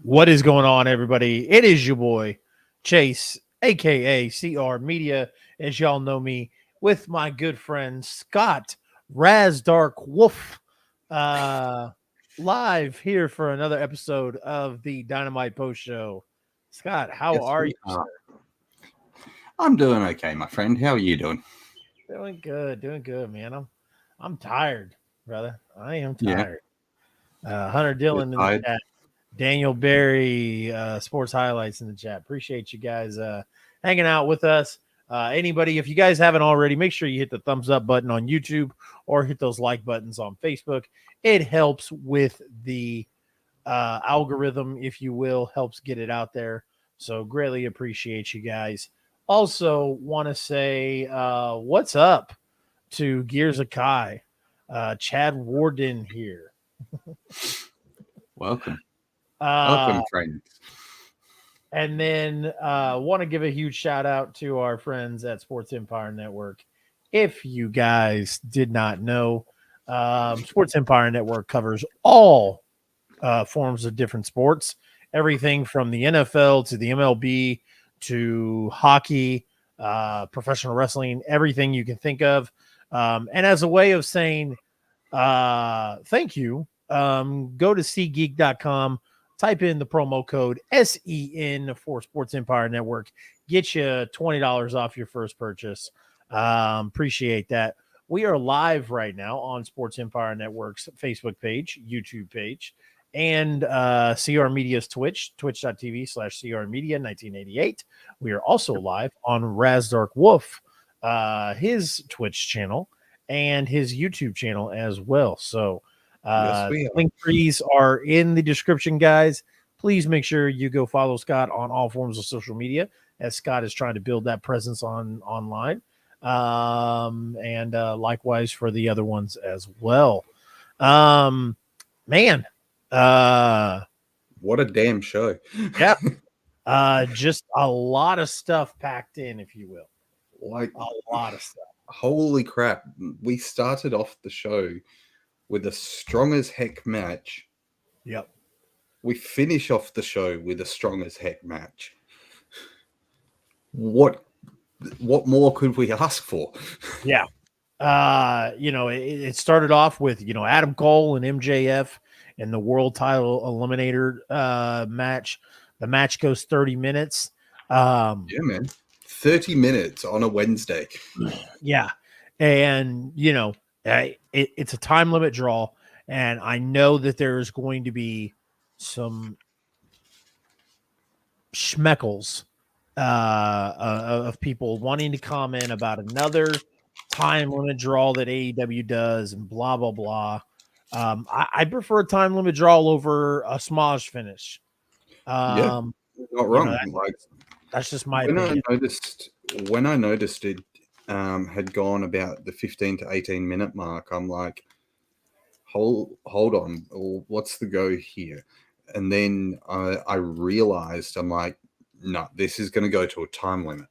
What is going on, everybody? It is your boy, Chase, aka CR Media, as y'all know me, with my good friend Scott Razdark Wolf, uh, live here for another episode of the Dynamite Post Show. Scott, how Yes, are you, we sir? are. I'm doing okay, my friend. How are you doing? Doing good, man. I'm tired, brother. I am Yeah, tired. Hunter you're Dillon in the tired. chat. Daniel Berry, Sports Highlights in the chat. Appreciate you guys hanging out with us. Anybody, if you guys haven't already, make sure you hit the thumbs up button on YouTube or hit those like buttons on Facebook. It helps with the algorithm, if you will, helps get it out there. So greatly appreciate you guys. Also, want to say what's up to Gears of Kai, Chad Warden here. Welcome. Uh, Welcome, friends. And then want to give a huge shout out to our friends at Sports Empire Network. If you guys did not know, Sports Empire Network covers all forms of different sports, everything from the NFL to the MLB to hockey, professional wrestling, everything you can think of. And as a way of saying thank you, go to SeatGeek.com. Type in the promo code SEN for Sports Empire Network. Get you $20 off your first purchase. Appreciate that. We are live right now on Sports Empire Network's Facebook page, YouTube page, and CR Media's Twitch, twitch.tv/CR Media 1988. We are also live on Razdark Wolf, his Twitch channel, and his YouTube channel as well. So, Yes, we are. link trees are in the description, guys. Please make sure you go follow Scott on all forms of social media, as Scott is trying to build that presence online, and likewise for the other ones as well. Man, What a damn show. yeah, just a lot of stuff packed in, if you will, Like, a lot of stuff. holy crap. We started off the show with a strong as heck match. Yep. We finish off the show with a strong as heck match. What more could we ask for? Yeah. It started off with, Adam Cole and MJF in the world title eliminator match. The match goes 30 minutes. Yeah, man. 30 minutes on a Wednesday. Yeah. And, it's a time limit draw. And I know that there's going to be some schmeckles of people wanting to comment about another time limit draw that AEW does and blah, blah, blah. I prefer a time limit draw over a smosh finish. Yeah, not wrong. That's just my when opinion. I noticed it had gone about the 15 to 18 minute mark, I'm like, hold on, what's the go here? And then I realized, I'm like, no, this is going to go to a time limit.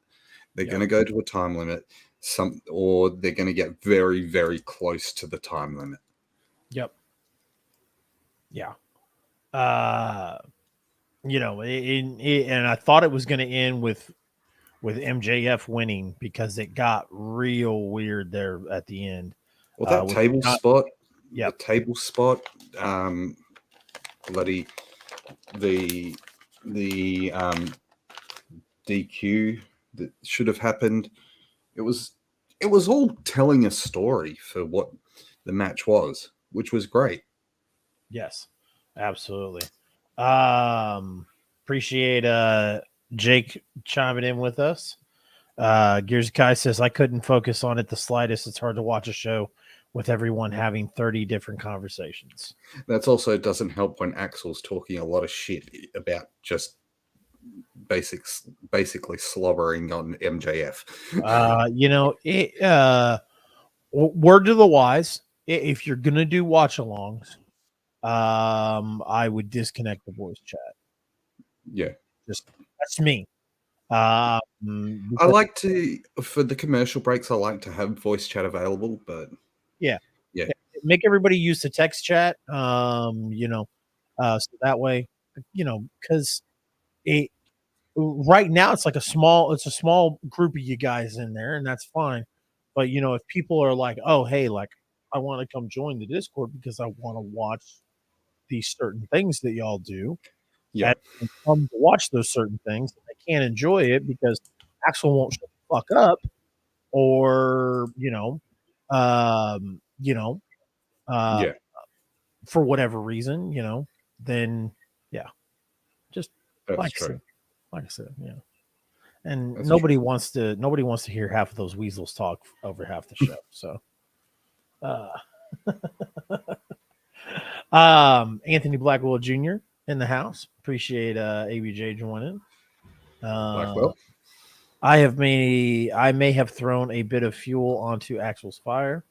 They're going to go to a time limit, or they're going to get very, very close to the time limit. Yep. Yeah. And I thought it was going to end with MJF winning because it got real weird there at the end. Well, that table spot, yep. the table spot, bloody the DQ that should have happened. It was all telling a story for what the match was, which was great. Yes, absolutely. Appreciate Jake chiming in with us. Gears Kai says, I couldn't focus on it the slightest. It's hard to watch a show with everyone having 30 different conversations. That also doesn't help when Axel's talking a lot of shit about just basically slobbering on MJF. Word to the wise, if you're going to do watch-alongs, I would disconnect the voice chat. Yeah. That's me. I like to, for the commercial breaks, I like to have voice chat available, but yeah, make everybody use the text chat. So that way because it right now it's like it's a small group of you guys in there, and that's fine. But if people are like, oh, hey, like I want to come join the Discord because I want to watch these certain things that y'all do, Yeah. and come to watch those certain things, and they can't enjoy it because Axel won't shut the fuck up, or um, you know, uh, Yeah. for whatever reason, then yeah, just That's like I true. said, yeah. And That's true. nobody wants to hear half of those weasels talk over half the show. So, uh, Anthony Blackwell Jr. in the house. Appreciate ABJ joining. Uh, Blackwell. I may have thrown a bit of fuel onto Axel's fire.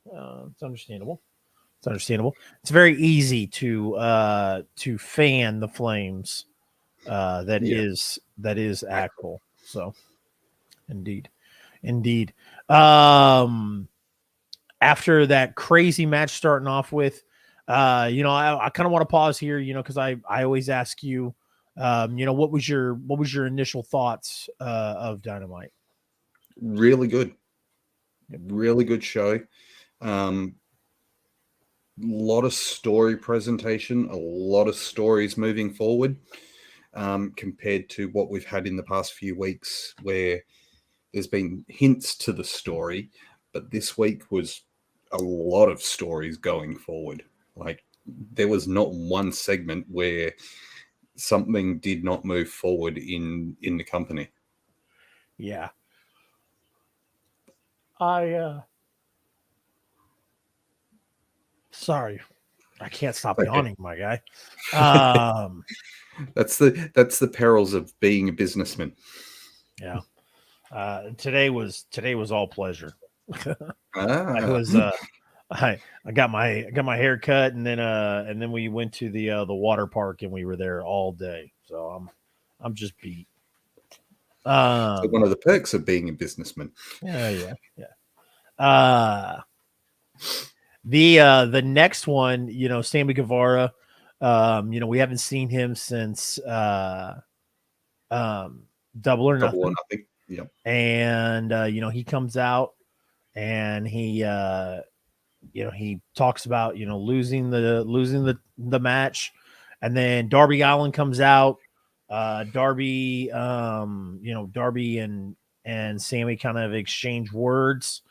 It's understandable. It's understandable. It's very easy to fan the flames. Yeah. That is Axel. Axel. So, indeed, indeed. Um, After that crazy match starting off with, I kind of want to pause here, because I always ask you, what was your initial thoughts of Dynamite? Really good. Yep. Really good show. Um, lot of story presentation, a lot of stories moving forward, compared to what we've had in the past few weeks, where there's been hints to the story, but this week was a lot of stories going forward. Like, there was not one segment where something did not move forward in the company. Yeah, I sorry, I can't stop Okay. yawning, my guy. Um, That's the perils of being a businessman. yeah. Today was all pleasure. I Ah, was I got my hair cut, and then we went to the water park, and we were there all day. So I'm just beat. so one Um of the perks of being a businessman. yeah, yeah. The next one, Sammy Guevara, we haven't seen him since um Double or Double or Nothing. nothing. Yeah. And he comes out, and he talks about losing the match, and then Darby Allin comes out. Darby and Sammy kind of exchange words,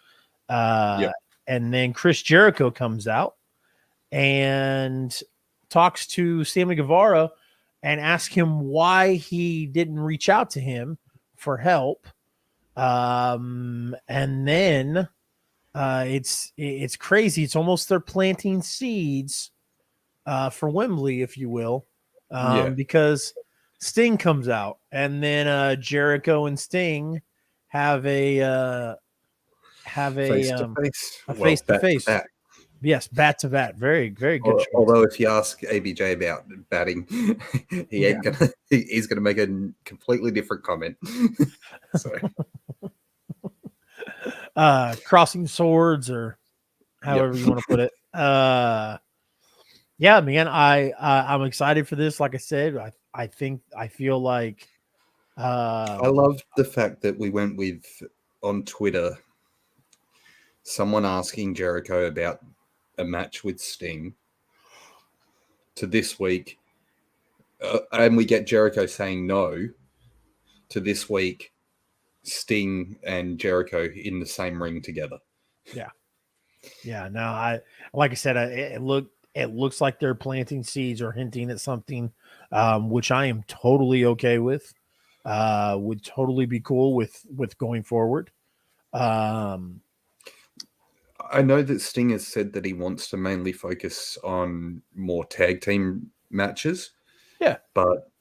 Yeah. uh, and then Chris Jericho comes out and talks to Sammy Guevara and asks him why he didn't reach out to him for help. And then it's crazy. It's almost they're planting seeds for Wembley, if you will, Yeah. because Sting comes out, and then Jericho and Sting have Face to face. a Well, face to bat to face. bat. Yes, bat to bat. Very very good choice. Although, if you ask ABJ about batting, he Yeah, ain't gonna. He's gonna make a completely different comment. So, crossing swords, or yep, however you want to put it. Yeah, man, I'm excited for this. Like I said, I feel like I um love the fact that we went with on Twitter someone asking Jericho about a match with Sting to this week, and we get Jericho saying no to this week. Sting and Jericho in the same ring together. yeah. Yeah, no, I like I said, it looks like they're planting seeds or hinting at something, which I am totally okay with. Would totally be cool with going forward. Um, I know that Sting has said that he wants to mainly focus on more tag team matches, yeah, but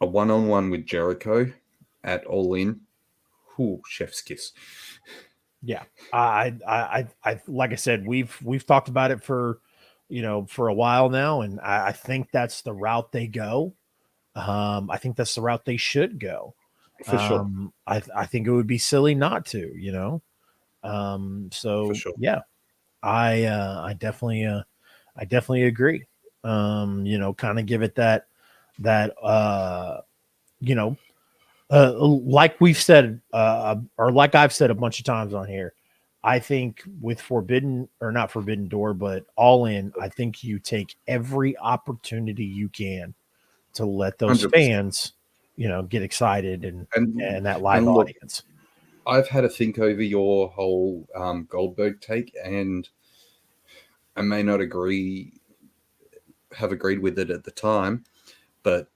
a one-on-one with Jericho at All In, whoo, chef's kiss. yeah. I like I said, we've talked about it for for a while now, and I think that's the route they go. I think that's the route they should go. For sure, I think it would be silly not to, for So sure. yeah, I definitely agree. Kind of give it that you know, like we've said, or like I've said a bunch of times on here, I think with Forbidden or not Forbidden Door, but All In, I think you take every opportunity you can to let those 100%. fans, get excited And and that live and look, audience. I've had to think over your whole Goldberg take, and I may not have agreed with it at the time, but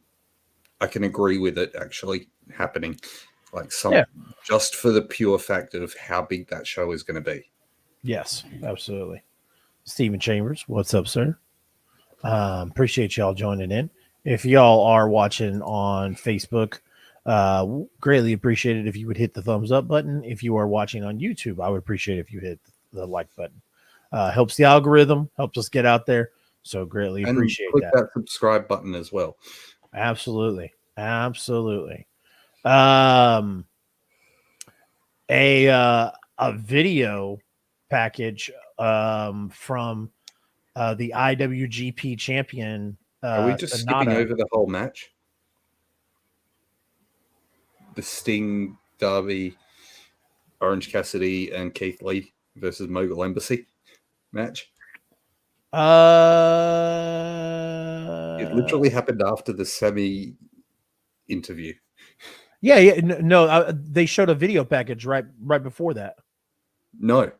I can agree with it actually happening. Like Yeah. just for the pure fact of how big that show is going to be. Yes, absolutely. Stephen Chambers, what's up, sir? Appreciate y'all joining in. If y'all are watching on Facebook, greatly appreciate it if you would hit the thumbs up button. If you are watching on YouTube, I would appreciate if you hit the like button. Helps the algorithm, helps us get out there. So greatly And appreciate click that. that subscribe button as well. Absolutely. Absolutely. Um, a video package from the IWGP champion Are we just skipping Sonata. over the whole match? The Sting, Darby, Orange Cassidy, and Keith Lee versus Mogul Embassy match. It Uh, literally happened after the Sammy interview. yeah, yeah, no, they showed a video package right before that. No,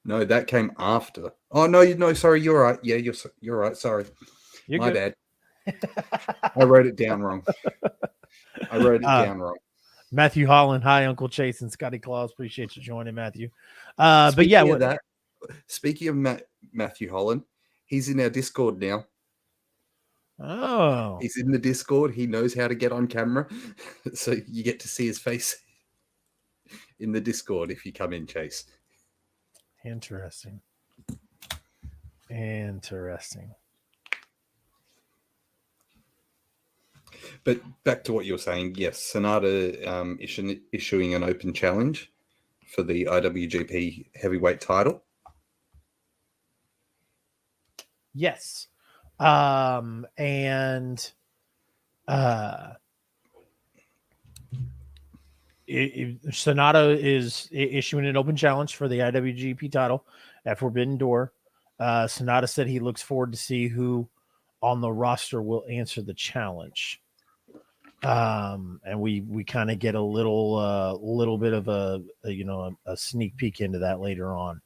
no, that came after. Oh no, no, sorry, you're right. Yeah, you're right. Sorry, You're my good. bad. I wrote it down wrong. I wrote it uh, down wrong. Matthew Holland, hi Uncle Chase and Scotty Claus. Appreciate you joining, Matthew. But yeah, Speaking of that, speaking of Matthew Holland, he's in our Discord now. Oh, He's in the Discord. He knows how to get on camera, so you get to see his face in the Discord if you come in, Chase. interesting. Interesting. But back to what you were saying. Yes, Sonata issuing an open challenge for the IWGP Heavyweight title. Yes. And Sonata is issuing an open challenge for the IWGP title at Forbidden Door. Sonata said he looks forward to see who on the roster will answer the challenge. And we kind of get a little bit of a sneak peek into that later on.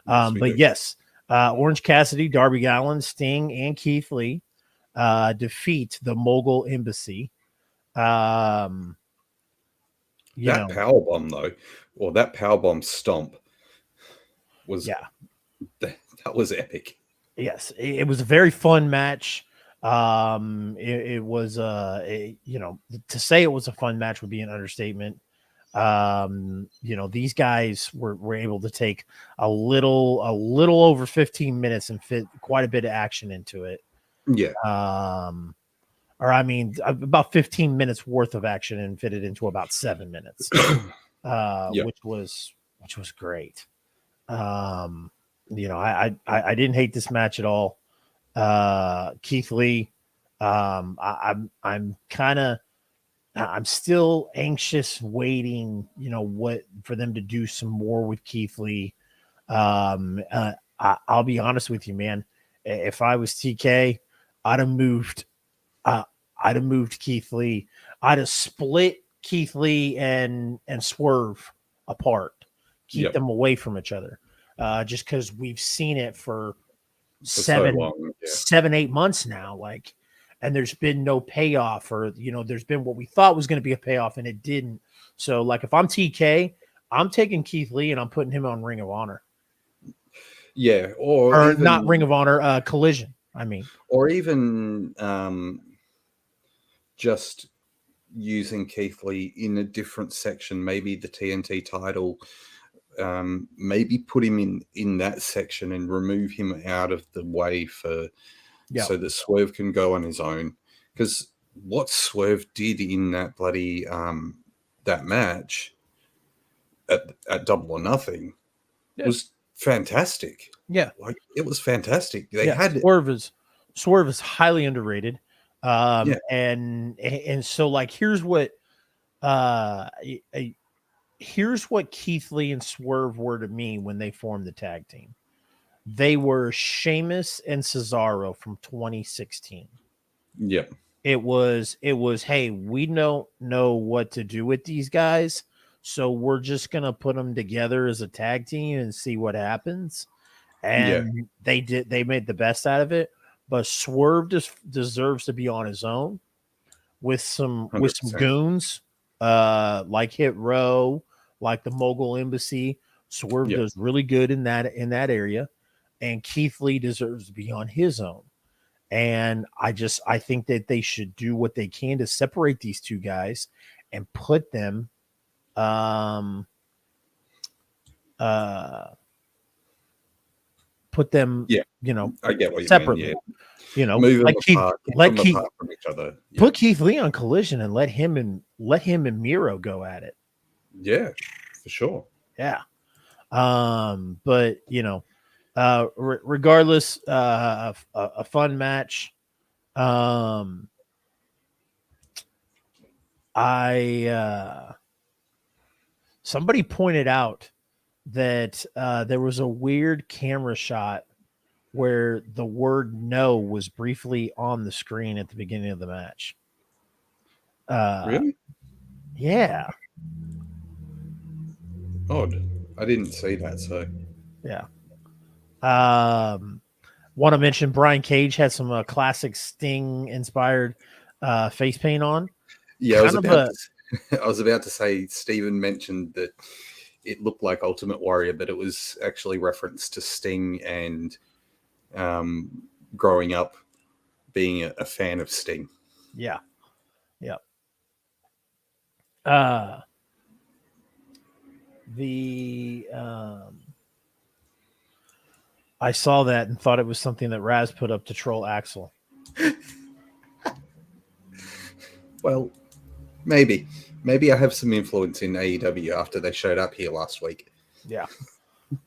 Yes, But do. yes, Orange Cassidy, Darby Allin, Sting, and Keith Lee defeat the Mogul Embassy. That power bomb though, or that power bomb stomp was that was epic. Yes, it was a very fun match. It was to say it was a fun match would be an understatement. These guys were able to take a little over 15 minutes and fit quite a bit of action into it. Yeah. Or I mean about 15 minutes worth of action and fit it into about 7 minutes. Which was great. I didn't hate this match at all. Keith Lee, I'm still anxious, waiting, what for them to do some more with Keith Lee. I'll be honest with you, man. If I was TK, I'd have moved. I'd have moved Keith Lee. I'd have split Keith Lee and Swerve apart, keep them away from each other. Just because we've seen it for 7-8 months now, and there's been no payoff, or there's been what we thought was going to be a payoff and it didn't. So if I'm TK, I'm taking Keith Lee and I'm putting him on Ring of Honor. Yeah, or even, not Ring of Honor, Collision. I mean, or even just using Keith Lee in a different section, maybe the TNT title. Maybe put him in that section and remove him out of the way so that Swerve can go on his own. Because what Swerve did in that bloody that match at Double or Nothing was fantastic. Yeah, it was fantastic. Swerve Swerve is highly underrated. Yeah. And so like uh here's what Keith Lee and Swerve were to me when they formed the tag team. They were Sheamus and Cesaro from 2016. Yeah. It was hey, we don't know what to do with these guys, so we're just gonna put them together as a tag team and see what happens. Yeah. And they made the best out of it. But Swerve deserves to be on his own with some 100%. goons, like Hit Row, like the Mogul Embassy. Swerve Yeah. does really good in that area, and Keith Lee deserves to be on his own. And I think that they should do what they can to separate these two guys and um uh put them, Yeah. you know, I get what you mean. separately. Yeah. You know, Move them like Keith, apart, keep let them Keith apart from each other. Yeah. put Keith Lee on Collision and let him and Miro go at it. Yeah, for sure. Yeah. But regardless, a fun match. Um, I somebody pointed out that there was a weird camera shot where the word "no" was briefly on the screen at the beginning of the match. Really? Yeah, Odd. I didn't see that. So yeah. Want to mention Brian Cage had some classic Sting inspired face paint on. yeah, Kind of a I was about to say Steven mentioned that it looked like Ultimate Warrior, but it was actually reference to Sting and um, growing up being a fan of Sting. yeah, yeah. Uh, the I saw that and thought it was something that Raz put up to troll Axel. Well, maybe. Maybe I have some influence in AEW after they showed up here last week. Yeah.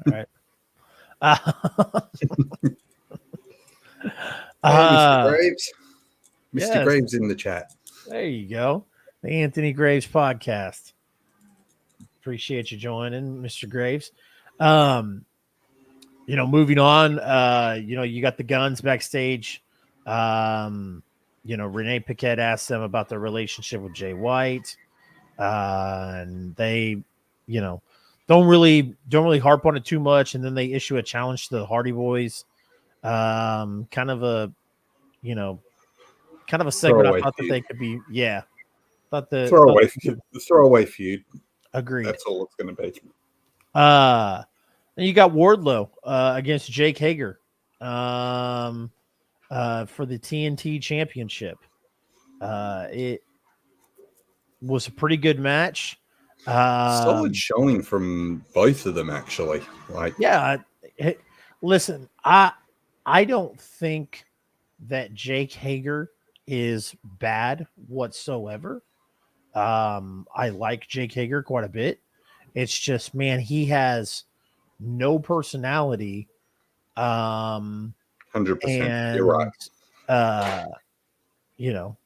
All right. Uh, Hey, Mr. Graves. Mr. yes, Graves in the chat. there you go. The Anthony Graves podcast. Appreciate you joining, Mr. Graves. Um, moving on, you got the Guns backstage. Renee Paquette asked them about their relationship with Jay White. And they, you know, don't really harp on it too much. And then they issue a challenge to the Hardy Boys. Kind of a, you know, kind of a segment. I Throwaway thought that feud. they could be, yeah. Thought Throwaway they feud. could, The throwaway feud. agreed. That's all it's going to be. And you got Wardlow against Jake Hager for the TNT Championship. It was a pretty good match. Solid showing from both of them, actually. Like, Yeah, listen, I don't think that Jake Hager is bad whatsoever. I like Jake Hager quite a bit. It's just, man, he has no personality. 100%. You're right. And uh, you know,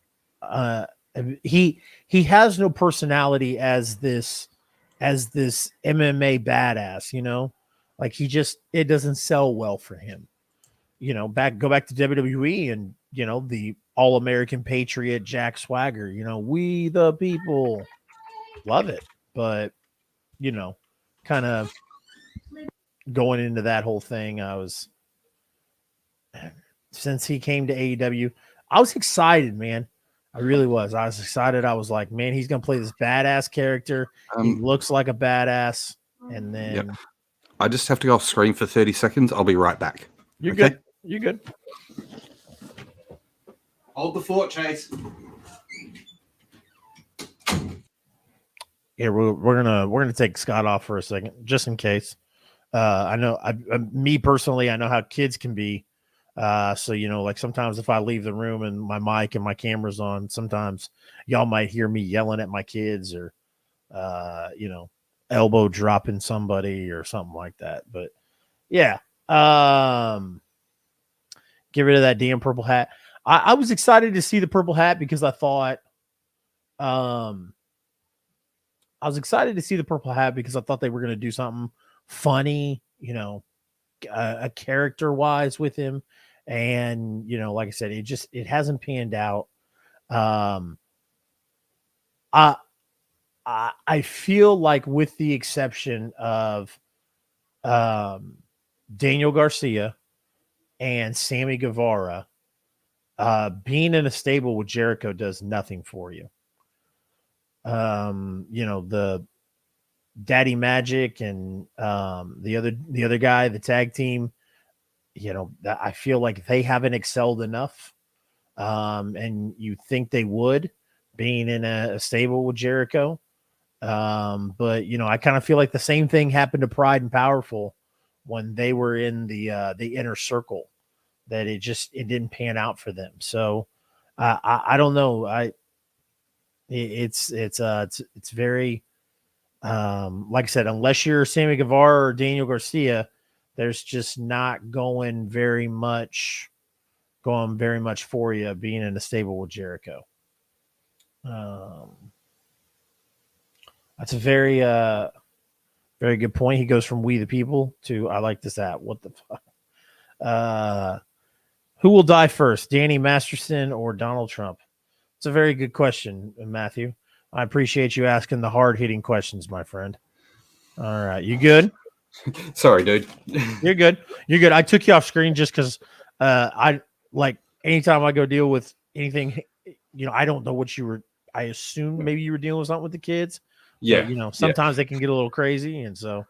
uh, he has no personality as this MMA badass. Like it doesn't sell well for him. Go back to WWE and the All American Patriot Jack Swagger. We the people love it, but kind of going into that whole thing, I was since he came to AEW, I was excited, man. I really was. I was excited. I was like, man, he's gonna play this badass character. He looks like a badass, and Yeah. then I just have to go off screen for 30 seconds. I'll be right back. you're Okay? good. You're good. Hold the fort, Chase. Yeah, we're gonna take Scott off for a second, just in case. I know, me personally, I know how kids can be. So like sometimes if I leave the room and my mic and my camera's on, sometimes y'all might hear me yelling at my kids or elbow dropping somebody or something like that. But yeah, Get rid of that damn purple hat. I was excited to see the purple hat because I thought, I was excited to see the purple hat because I thought they were going to do something funny, a character wise with him. And, like I said, it hasn't panned out. I, I feel like with the exception of, Daniel Garcia and Sammy Guevara, being in a stable with Jericho does nothing for you. The Daddy Magic and the other guy, the tag team, I feel like they haven't excelled enough. And you think they would, being in a stable with Jericho. But I kind of feel like the same thing happened to Pride and Powerful when they were in the inner circle, that it didn't pan out for them. So I don't know. It's very, like I said, unless you're Sammy Guevara or Daniel Garcia, there's just not going very much for you being in a stable with Jericho. That's a very very good point. He goes from We the People to I like this app. What the fuck? Who will die first, Danny Masterson or Donald Trump? It's a very good question, Matthew. I appreciate you asking the hard-hitting questions, my friend. All right. You good? Sorry, dude. You're good. You're good. I took you off screen just because I like anytime I go deal with anything, I don't know what you were. I assume maybe you were dealing with something with the kids. Yeah. But, sometimes they can get a little crazy. And so.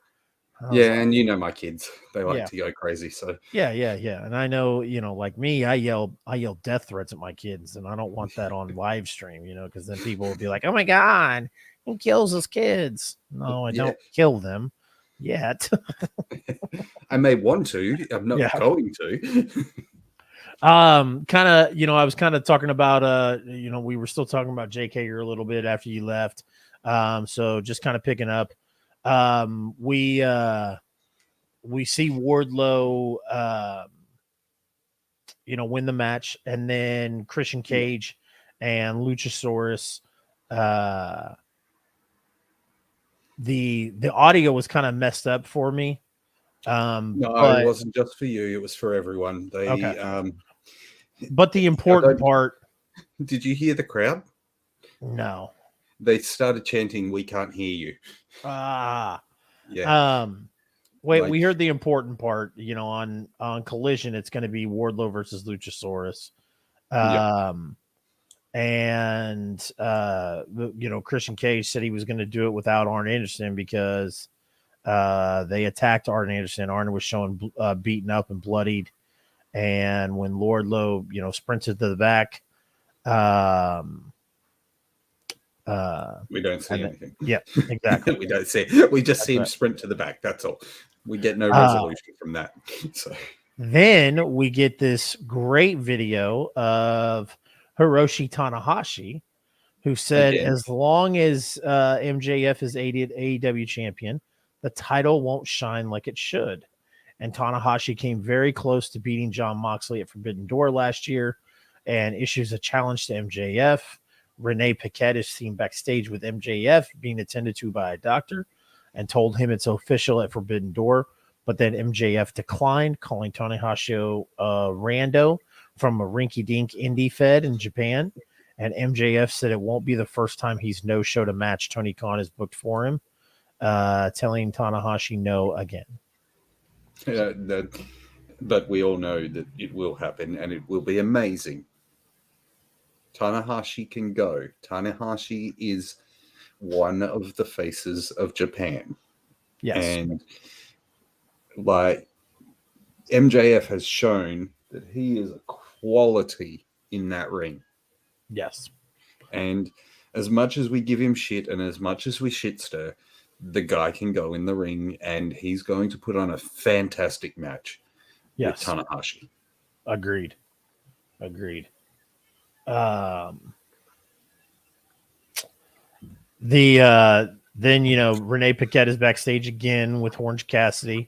Yeah. And my kids, they like to go crazy. So. Yeah. And I know, like me, I yell death threats at my kids, and I don't want that on live stream, because then people will be like, oh my God, who kills his kids? No, I don't kill them yet. I may want to. I'm not going to. Kind of, I was kind of talking about, we were still talking about JK here a little bit after you left. So just kind of picking up, we see Wardlow, win the match, and then Christian Cage and Luchasaurus, the audio was kind of messed up for me. It wasn't just for you, it was for everyone. But the important part. Did you hear the crowd? No. They started chanting, "We can't hear you." Yeah. Wait, we heard the important part. On Collision, it's going to be Wardlow versus Luchasaurus. And Christian Cage said he was going to do it without Arn Anderson because they attacked Arn Anderson. Arn was showing beaten up and bloodied, and when Wardlow sprinted to the back, we don't see anything. Yeah, exactly. We don't see. We just see him sprint to the back. That's all. We get no resolution from that. So then we get this great video of Hiroshi Tanahashi, who said, as long as MJF is AEW champion, the title won't shine like it should. And Tanahashi came very close to beating Jon Moxley at Forbidden Door last year and issues a challenge to MJF. Renee Paquette is seen backstage with MJF being attended to by a doctor and told him it's official at Forbidden Door. But then MJF declined, calling Tanahashi rando from a rinky-dink indie fed in Japan. And MJF said it won't be the first time he's no-showed a match Tony Khan has booked for him, telling Tanahashi no again. But we all know that it will happen and it will be amazing. Tanahashi can go. Tanahashi is one of the faces of Japan. Yes. And MJF has shown that he is a quality in that ring. Yes. And as much as we give him shit and as much as we shit stir, the guy can go in the ring and he's going to put on a fantastic match with Tanahashi. Agreed. Then Renee Paquette is backstage again with Orange Cassidy,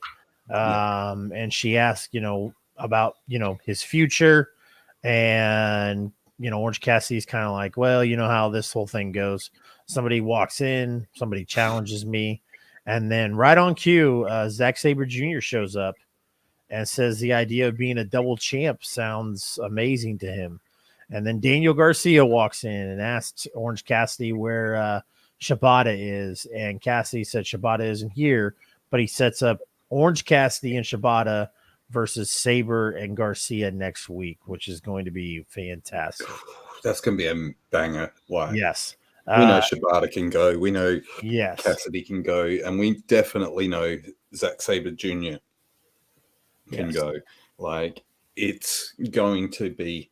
and she asked about his future, and Orange Cassidy's kind of like, well, you know how this whole thing goes. Somebody walks in, somebody challenges me, and then right on cue, Zack Sabre Jr. shows up and says the idea of being a double champ sounds amazing to him. And then Daniel Garcia walks in and asks Orange Cassidy where Shibata is, and Cassidy said Shibata isn't here, but he sets up Orange Cassidy and Shibata versus Sabre and Garcia next week, which is going to be fantastic. That's going to be a banger. Why? Yes. We know Shibata can go. We know yes. Cassidy can go. And we definitely know Zack Sabre Jr. can go. Like, it's going to be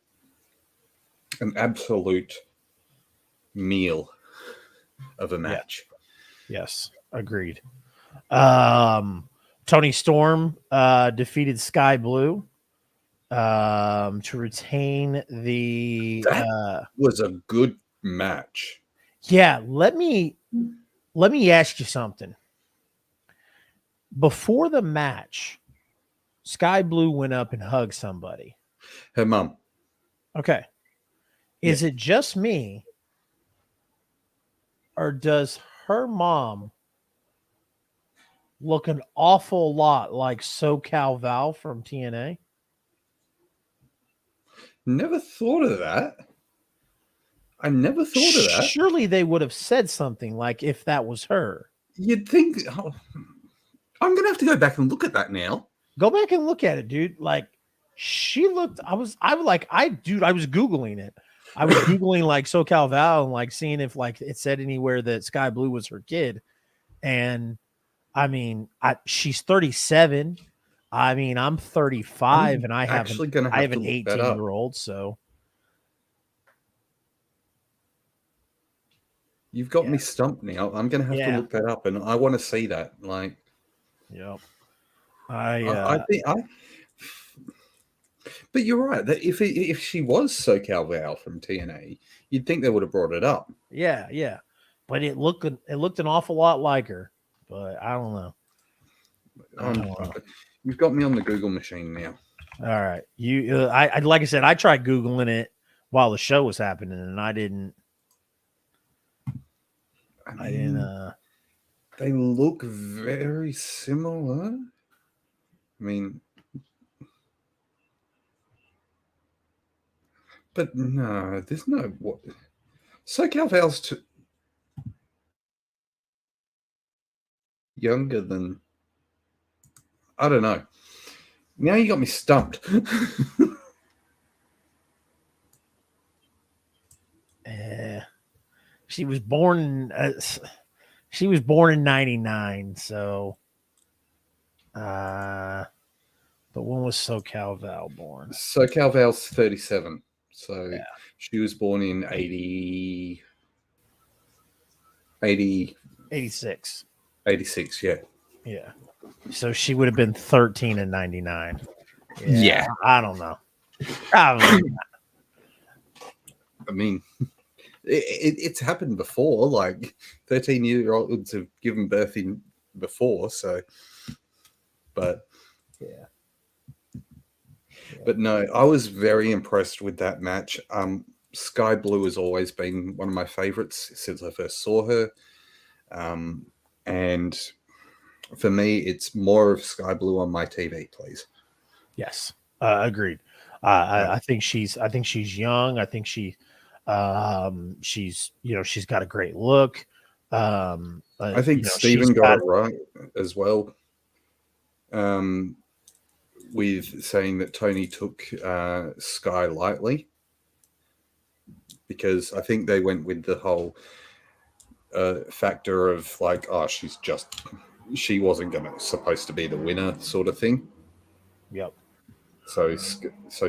an absolute meal of a match. Yes. Agreed. Tony Storm defeated Sky Blue to retain the that was a good match. Yeah, let me ask you something. Before the match, Sky Blue went up and hugged somebody. Her mom. Okay. Is it just me, or does her mom look an awful lot like SoCal Val from TNA? Never thought of that. I never thought of that. Surely they would have said something like if that was her. You'd think. Oh, I'm going to have to go back and look at that now. Go back and look at it, dude. Like, she looked, I was Googling it. I was Googling like SoCal Val and like seeing if like it said anywhere that Sky Blue was her kid. And I mean, she's 37. I mean, I'm 35 and I have an 18-year-old. So you've got me stumped now. I'm going to have to look that up, and I want to see that. Like, yep. I think. But you're right. That if she was SoCal Val from TNA, you'd think they would have brought it up. Yeah. But it looked an awful lot like her. But I don't know. You've got me on the Google machine now. All right. I like I said, I tried Googling it while the show was happening, and I didn't. They look very similar. I mean, but no, there's no what. SoCal Val's younger than. I don't know. Now you got me stumped. She was born. She was born in '99. So, but when was SoCal Val born? SoCal Val's 37. So she was born in 86. 86, yeah. Yeah. So she would have been 13 in 99. Yeah. I don't know. I mean, it's happened before. Like 13-year-olds have given birth in before. So, but But no, I was very impressed with that match. Sky Blue has always been one of my favorites since I first saw her. And for me, it's more of Sky Blue on my TV, please. Yes, agreed. I think she's young. I think she's she's got a great look. I think Steven got it right as well. With saying that Tony took Sky lightly, because I think they went with the whole factor of like, oh, she wasn't supposed to be the winner sort of thing. Yep. So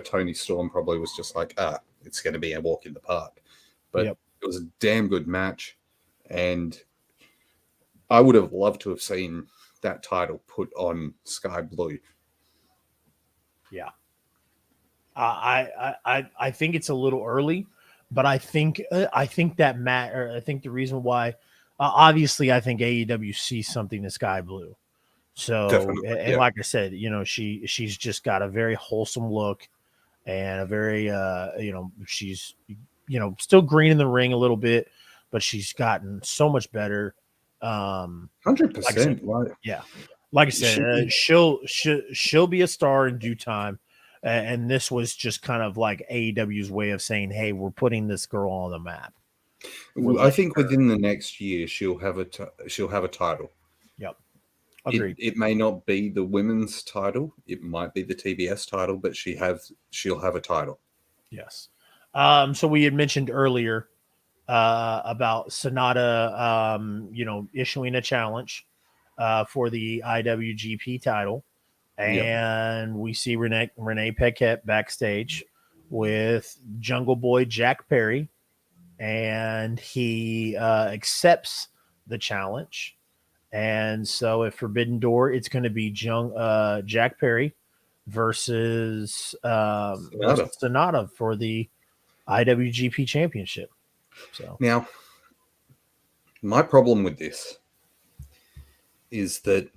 Tony Storm probably was just like, it's going to be a walk in the park. But It was a damn good match, and I would have loved to have seen that title put on Sky Blue. Yeah. I think it's a little early, but I think that I think the reason why, obviously, I think AEW sees something in Sky Blue, So, Definitely. and Yeah. like I said, she's just got a very wholesome look and a very, she's, still green in the ring a little bit, but she's gotten so much better. Like I said, 100%. Like, yeah, like I said, she, she'll be a star in due time. And this was just kind of like AEW's way of saying, "Hey, we're putting this girl on the map. We're I letting think her." within the next year she'll have a title. Yep, It agreed. it may not be the women's title. It might be the TBS title, but she'll have a title. Yes. So we had mentioned earlier about Sonata, issuing a challenge for the IWGP title, Yep. and we see Renee Paquette backstage with Jungle Boy Jack Perry, and he accepts the challenge. And so at Forbidden Door, it's going to be Jack Perry versus Sonata. Sonata for the IWGP Championship. So Now, my problem with this is that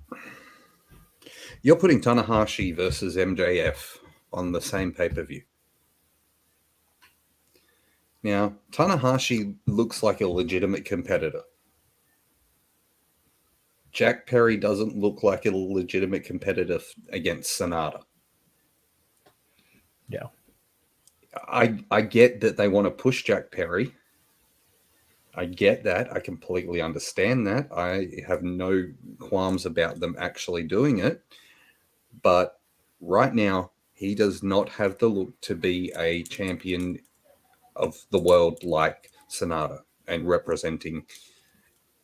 you're putting Tanahashi versus MJF on the same pay per view. Now, Tanahashi looks like a legitimate competitor. Jack Perry doesn't look like a legitimate competitor against Sonata. yeah, I get that they want to push Jack Perry. I get that. I completely understand that. I have no qualms about them actually doing it. But right now, he does not have the look to be a champion of the world like Sonata and representing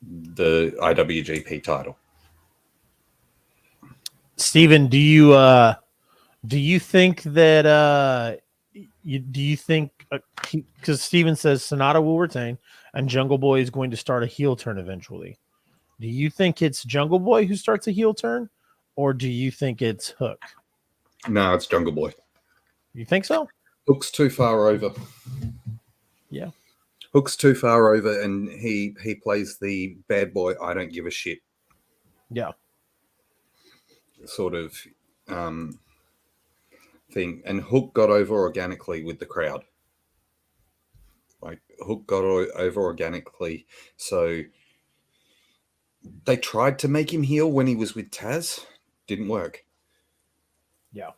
the IWGP title. Steven, do you think that do you think because Steven says Sonata will retain and Jungle Boy is going to start a heel turn eventually? Do you think it's Jungle Boy who starts a heel turn, or do you think it's Hook? No, it's Jungle Boy. You think so? Hook's too far over. Yeah. Hook's too far over, and he plays the bad boy. I don't give a shit Yeah. sort of um, thing. And Hook got over organically with the crowd. Like Hook got over organically, so they tried to make him heel when he was with Taz. Didn't work. Yeah.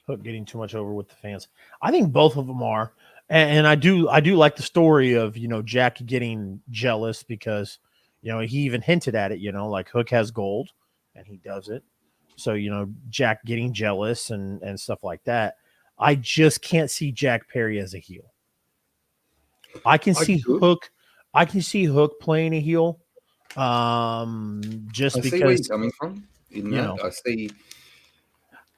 Hook getting too much over with the fans. I think both of them are, and I do like the story of Jack getting jealous because he even hinted at it. Like Hook has gold, and he does it. So Jack getting jealous and stuff like that. I just can't see Jack Perry as a heel. I can I see could. Hook. I can see Hook playing a heel. I Just see where you're because coming from in you that. know I see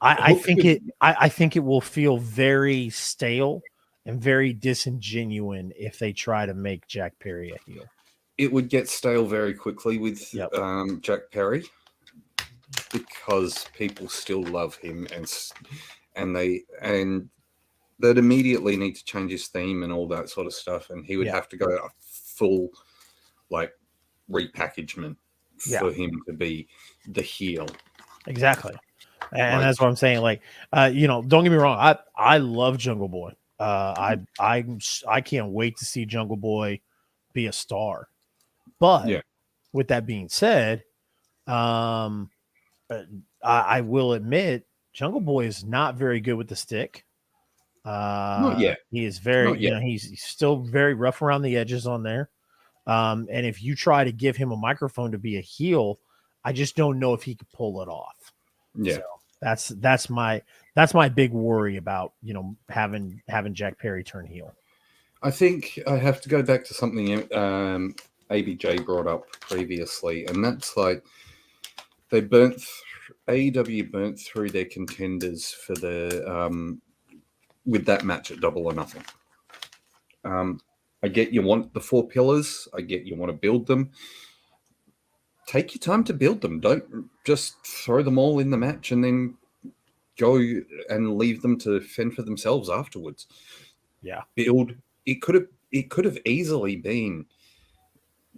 I Hook think could. I think it will feel very stale and very disingenuine if they try to make Jack Perry a heel. It would get stale very quickly with Yep. Jack Perry because people still love him and they'd immediately need to change his theme and all that sort of stuff, and he would Yeah. have to go a full like repackagement Yeah. for him to be the heel. Exactly. And Like, that's what I'm saying. Like, don't get me wrong. I love Jungle Boy. I can't wait to see Jungle Boy be a star. But yeah, with that being said, um, I will admit Jungle Boy is not very good with the stick. not yet, He is very, not yet. he's still very rough around the edges on there. And if you try to give him a microphone to be a heel, I just don't know if he could pull it off. Yeah, So that's my big worry about having Jack Perry turn heel. I think I have to go back to something ABJ brought up previously, and that's like they AEW burnt through their contenders for the with that match at Double or Nothing. I get you want the 4 pillars. I get you want to build them. Take your time to build them. Don't just throw them all in the match and then go and leave them to fend for themselves afterwards. Yeah. Build. It could have easily been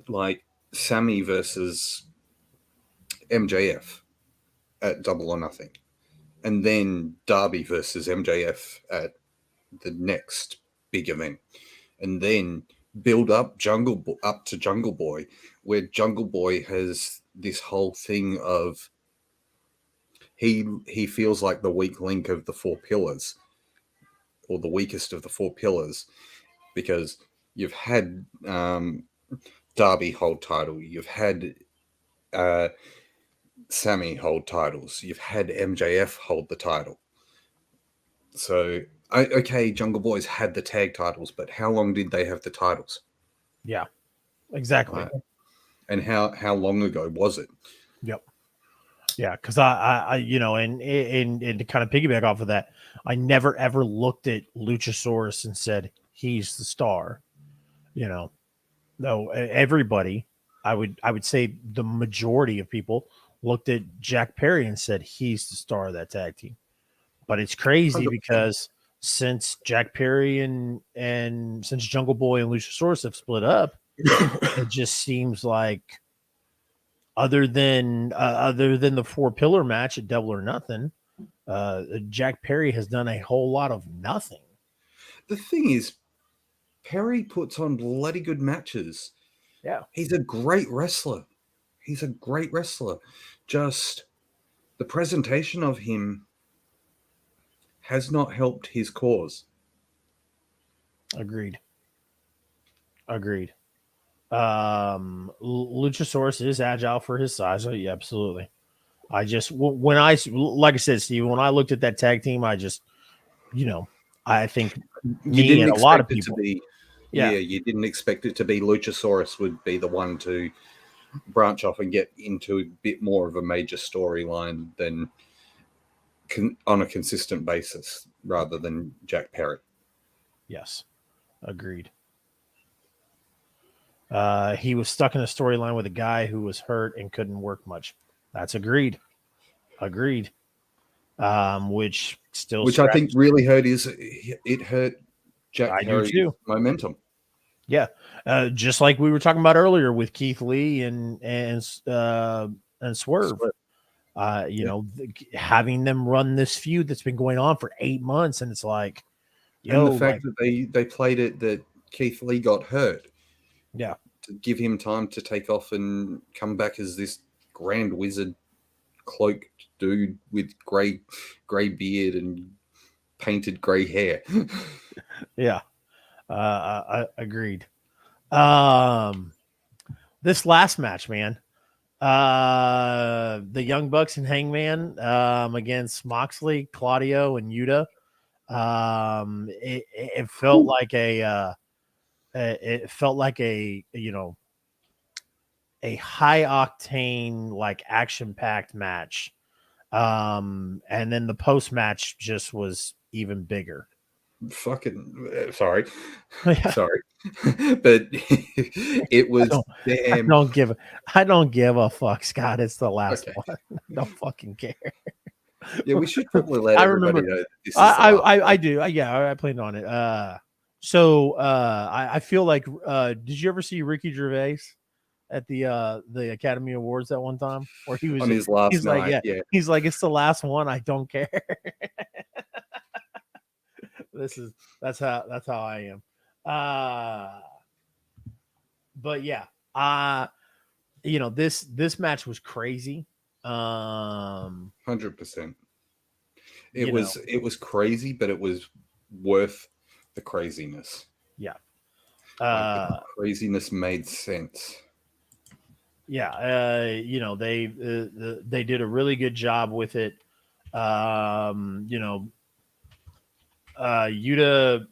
like Sammy versus MJF at Double or Nothing, and then Darby versus MJF at the next big event, and then build up up to Jungle Boy, where Jungle Boy has this whole thing of he feels like the weak link of the four pillars, or the weakest of the four pillars, because you've had Darby hold title, you've had Sammy hold titles, you've had MJF hold the title. So, okay, Jungle Boys had the tag titles, but how long did they have the titles? Yeah, exactly. And how long ago was it? Yep. Yeah, because I and to kind of piggyback off of that, I never ever looked at Luchasaurus and said he's the star. No, everybody, I would say the majority of people looked at Jack Perry and said he's the star of that tag team. But it's crazy 100%. because since Jack Perry and since Jungle Boy and Luchasaurus have split up, it just seems like other than the 4-pillar match at Double or Nothing, Jack Perry has done a whole lot of nothing. The thing is, Perry puts on bloody good matches. Yeah, he's a great wrestler. Just the presentation of him has not helped his cause. Agreed. Luchasaurus is agile for his size. Oh, yeah, absolutely. I just when I like I said, Steve, when I looked at that tag team, I just I think You didn't and a lot of expect it people, to be, yeah, you didn't expect it to be Luchasaurus would be the one to branch off and get into a bit more of a major storyline than on a consistent basis, rather than Jack Perry. Yes, agreed. He was stuck in a storyline with a guy who was hurt and couldn't work much. That's agreed. Which I think really hurt it hurt Jack I Perry's do too. momentum. Yeah, just like we were talking about earlier with Keith Lee and Swerve. Having them run this feud that's been going on for 8 months, and it's like, and the fact that they played it that Keith Lee got hurt, yeah, to give him time to take off and come back as this grand wizard cloaked dude with gray beard and painted gray hair. Yeah, I agreed. This last match, man, the Young Bucks and Hangman against Moxley, Claudio, and Yuta. It felt like a a high octane, like action packed match. And then the post match just was even bigger. Fucking sorry, Yeah. sorry, but it was damn. I don't give a fuck, Scott. It's the last one. I don't fucking care. Yeah, we should probably let everybody know that this is I do. I planned on it. So I feel like did you ever see Ricky Gervais at the Academy Awards at one time, where he was on his last night? Like, yeah, he's like, it's the last one. I don't care. That's how I am. But yeah, this match was crazy. 100%. It was crazy, but it was worth the craziness. Yeah. The craziness made sense. Yeah. They did a really good job with it. Yuta,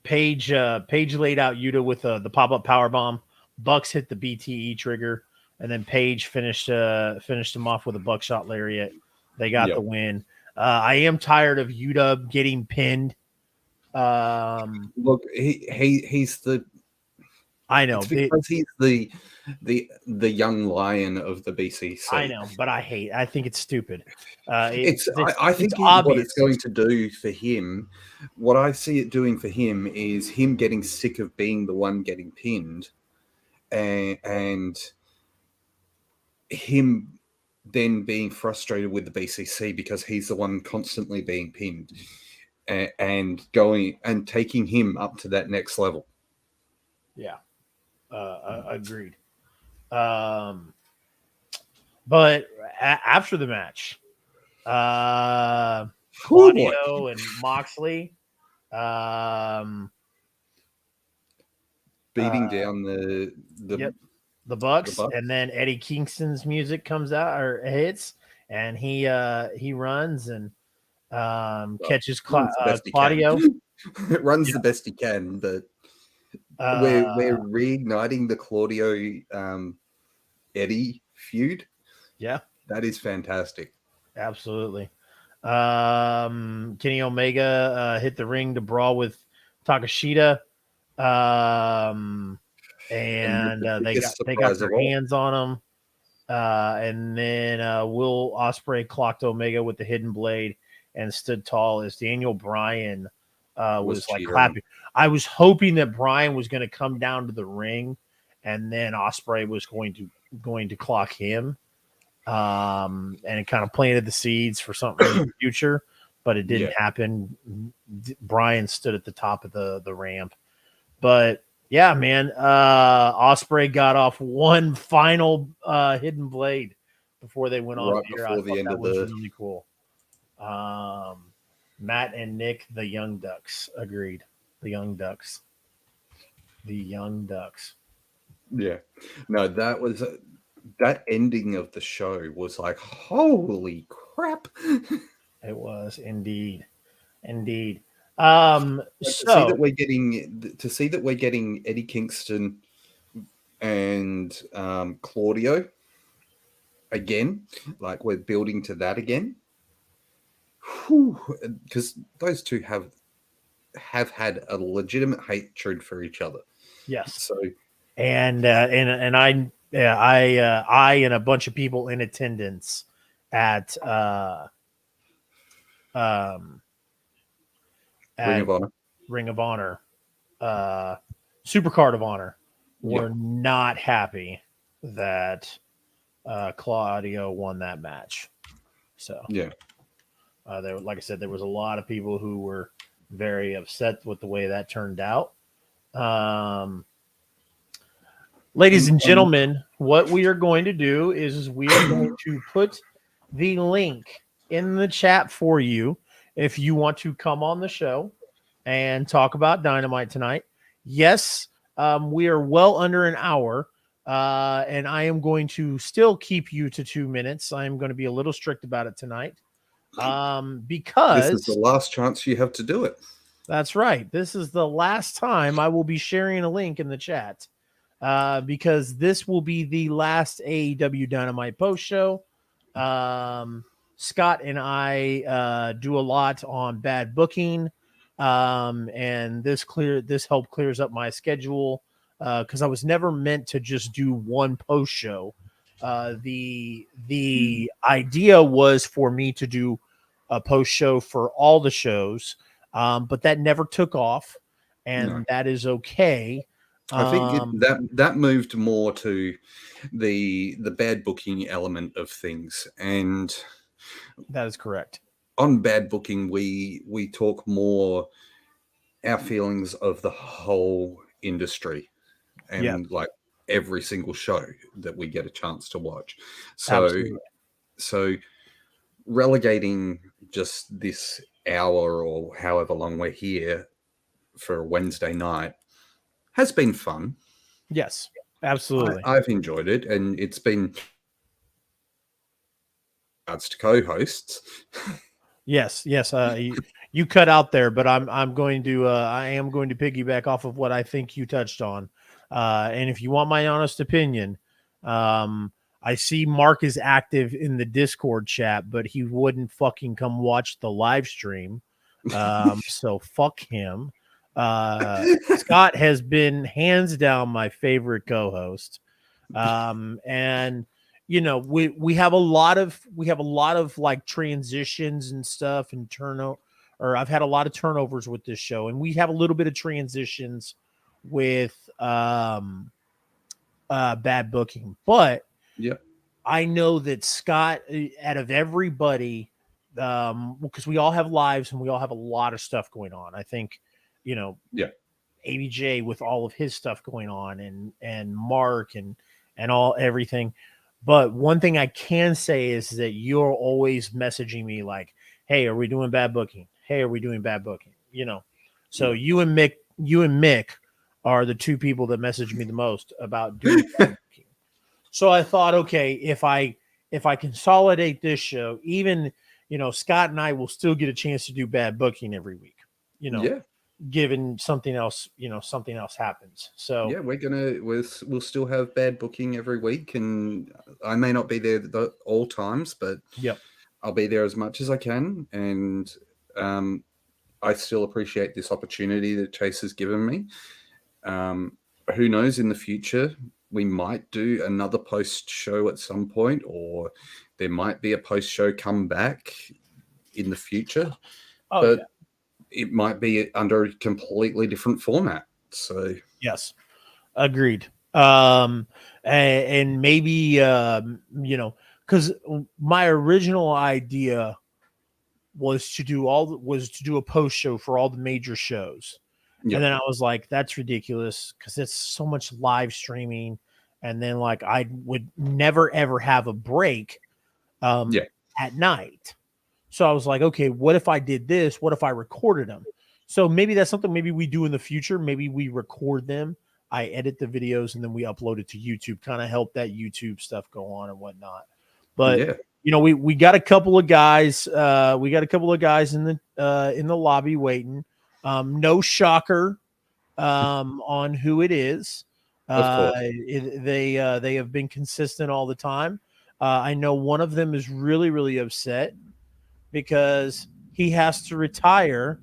Paige laid out Yuta with the pop-up power bomb. Bucks hit the BTE trigger, and then Paige finished him off with a buckshot lariat. They got the win. I am tired of Yuta getting pinned. Look, he's the. I know, because he's the young lion of the BCC. I know, but I think it's stupid. I think what it's going to do for him, what I see it doing for him, is him getting sick of being the one getting pinned, and him then being frustrated with the BCC because he's the one constantly being pinned, and going and taking him up to that next level. Yeah, agreed. Um, but after the match, Oh boy, Claudio and Moxley, um, beating down the yep, the the Bucks, Bucks. and then Eddie Kingston's music comes out or hits, and he runs and Well, catches runs the best he can. Claudio. Runs Yeah. the best he can, but we're Uh, reigniting the Claudio Eddie feud. yeah, That is fantastic. absolutely. Kenny Omega hit the ring to brawl with Takashita. Um, And with and the they got biggest they got surprise their of all, hands on him. And then Will Ospreay clocked Omega with the hidden blade and stood tall as Daniel Bryan was was like cheering. clapping. I was hoping that Bryan was going to come down to the ring, and then Ospreay was going to clock him. And it kind of planted the seeds for something in the future, but it didn't Yeah, happen. Bryan stood at the top of the ramp, but yeah, man, Osprey got off one final hidden blade before they went off right the air. I before the thought end that of was the really cool. Matt and Nick, the Young Ducks, agreed. The Young Ducks, the Young Ducks. yeah. No, that was that ending of the show was like holy crap. It was indeed, indeed. And to see that So we're getting Eddie Kingston and Claudio again, like we're building to that again, because those two have had a legitimate hatred for each other. yes, So and I yeah, I and a bunch of people in attendance at um Ring at of Honor, Ring of Honor, uh, Supercard of Honor, yeah, were not happy that Claudio won that match. So, yeah. there, like I said, there was a lot of people who were very upset with the way that turned out. Um, Ladies and And gentlemen, what we are going to do is we are going to put the link in the chat for you if you want to come on the show and talk about Dynamite tonight. Yes, we are well under an hour, and I am going to still keep you to 2 minutes. I am going to be a little strict about it tonight, this is the because last chance you have to do it. that's right. This is the last time I will be sharing a link in the chat, because this will be the last AEW Dynamite post show. Um, Scott and I do a lot on bad booking, and this help clears up my schedule, because I was never meant to just do one post show. The idea was for me to do a post show for all the shows, but that never took off, No, and that is okay. I think Um, that moved more to the bad booking element of things, and that is correct. on bad booking, we talk more our feelings of the whole industry Yeah, and like every single show that we get a chance to watch. So absolutely. so relegating just this hour or however long we're here for a Wednesday night has been fun. Yes, absolutely. I've enjoyed it, and it's been regards to co-hosts. Yes, yes. You cut out there, but I'm going to I am going to piggyback off of what I think you touched on. And if you want my honest opinion, um, I see Mark is active in the Discord chat, but he wouldn't fucking come watch the live stream. So fuck him. Scott has been hands down my favorite co-host. And we have a lot of like transitions and stuff and turnover, or I've had a lot of turnovers with this show, and we have a little bit of transitions with bad booking, but Yep. I know that Scott, out of everybody, because we all have lives and we all have a lot of stuff going on. I think, you know, Yeah. ABJ with all of his stuff going on, and Mark and all everything. But one thing I can say is that you're always messaging me like, "Hey, are we doing bad booking? Hey, are we doing bad booking?" You know. So Yeah. you and Mick are the two people that message me the most about doing bad booking. So I thought, okay, if I consolidate this show, even Scott and I will still get a chance to do bad booking every week. You know, Yeah. given something else happens. So Yeah, we'll still have bad booking every week, and I may not be there all times, but yep. I'll be there as much as I can, and um, I still appreciate this opportunity that Chase has given me. Um, who knows, in the future we might do another post show at some point, or there might be a post show come back in the future, Oh yeah. but it might be under a completely different format. So Yes. Agreed. And maybe because my original idea was to do a post show for all the major shows. yeah, And then I was like, that's ridiculous because it's so much live streaming. And then like I would never ever have a break yeah, at night. So I was like, okay, what if I did this? What if I recorded them? So maybe that's something maybe we do in the future. Maybe we record them. I edit the videos and then we upload it to YouTube, kind of help that YouTube stuff go on and whatnot. But yeah. we got a couple of guys. We got a couple of guys in the lobby waiting. No shocker on who it is. Of course. They have been consistent all the time. I know one of them is really really upset because he has to retire.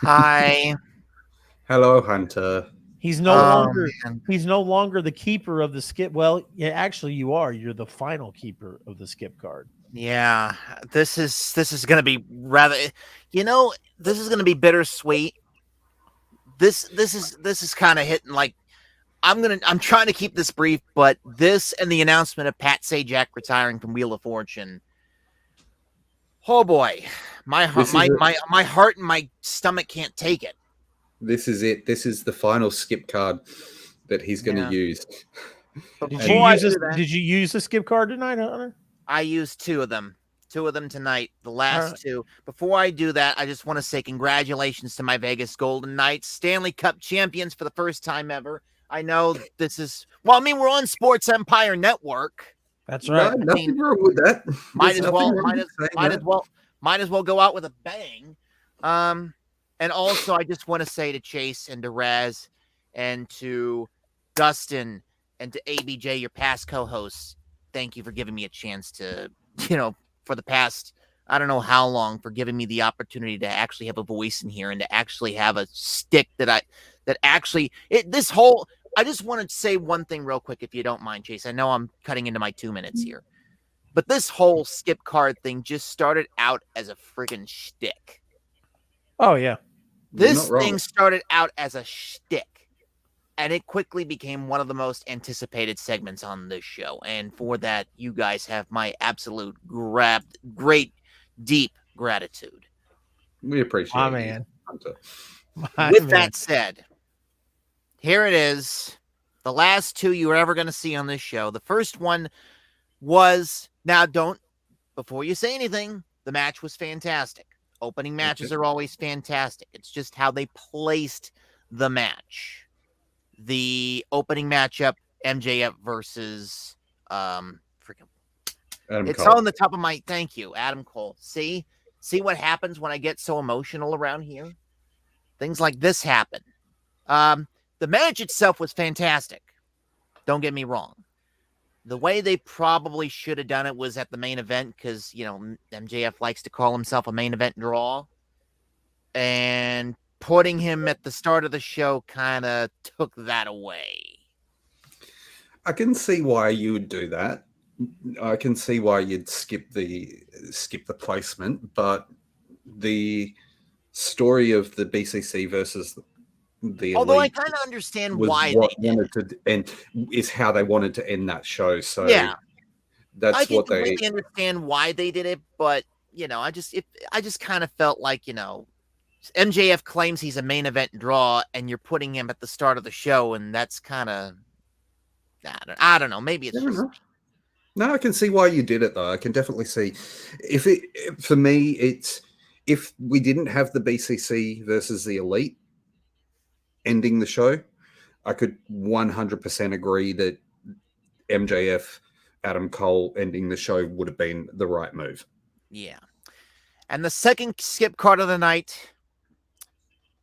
Hi. Hello, Hunter. He's no Oh longer man. he's no longer the keeper of the skip. Well, yeah, actually you are. You're the final keeper of the skip card. Yeah. This is gonna be rather this is gonna be bittersweet. This is kind of hitting like I'm trying to keep this brief, but this and the announcement of Pat Sajak retiring from Wheel of Fortune. Oh boy. My heart This is it. my heart and my stomach can't take it. This is it. This is the final skip card that he's going to Yeah. use. But Did before you I use do this? that, Did you use the skip card tonight, Hunter? I used two of them. Two of them tonight. The All last right. two. Before I do that, I just want to say congratulations to my Vegas Golden Knights, Stanley Cup champions for the first time ever. I know this is we're on Sports Empire Network. That's No, right. nothing wrong with that. Might There's as nothing well wrong with saying might that. as well go out with a bang. And also I just want to say to Chase and to Raz and to Dustin and to ABJ, your past co-hosts, thank you for giving me a chance to, for the past, I don't know how long, for giving me the opportunity to actually have a voice in here and to actually have a stick I just want to say one thing real quick, if you don't mind, Chase. I know I'm cutting into my 2 minutes here, but this whole skip card thing just started out as a friggin' shtick. Oh yeah. You're This not wrong. thing started out as a shtick, and it quickly became one of the most anticipated segments on this show. And for that, you guys have my absolute great, deep gratitude. We appreciate My you, man. Hunter. My With man. that said, here it is. The last two you're ever going to see on this show. The first one was, before you say anything, the match was fantastic. Opening matches are always fantastic. It's just how they placed the match. The opening matchup, MJF versus Adam it's Cole. on the top of my thank you, Adam Cole. See what happens when I get so emotional around here? Things like this happen. The match itself was fantastic. Don't get me wrong. The way they probably should have done it was at the main event because, MJF likes to call himself a main event draw. And putting him at the start of the show kind of took that away. I can see why you would do that. I can see why you'd skip the placement, but the story of the BCC versus the Although I Elite kind of understand was why what they did wanted it. to end, is how they wanted to end that show. So Yeah, I that's can what they. completely understand why they did it, but I just kind of felt like MJF claims he's a main event draw, and you're putting him at the start of the show, and that's kind of I don't know. Maybe it's Fair just enough. No, I can see why you did it though. I can definitely see for me, it's if we didn't have the BCC versus the Elite ending the show, I could 100% agree that MJF Adam Cole ending the show would have been the right move. yeah. And the second skip card of the night,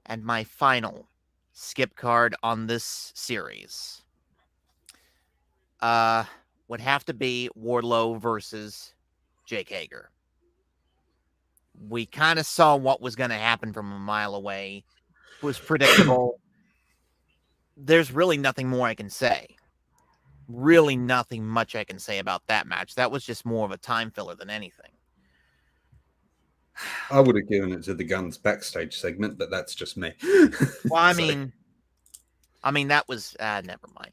and my final skip card on this series, would have to be Wardlow versus Jake Hager. We kind of saw what was going to happen from a mile away. It was predictable. There's really nothing more I can say. Really nothing much I can say about that match. That was just more of a time filler than anything. I would have given it to the Guns backstage segment, but that's just me. Well, I mean, that was never mind.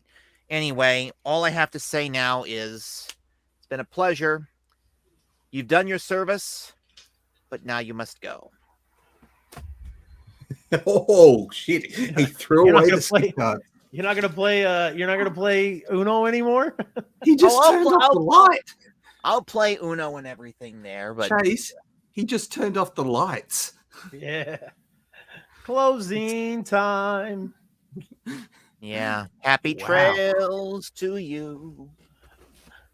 Anyway, all I have to say now is it's been a pleasure. You've done your service, but now you must go. Oh shit! He threw You're not away gonna the play- skip card. You're not gonna play. You're not gonna play Uno anymore. He just turned off the light. I'll play Uno and everything there, but Chase, he just turned off the lights. Yeah. Closing time. yeah. Happy Wow. trails to you.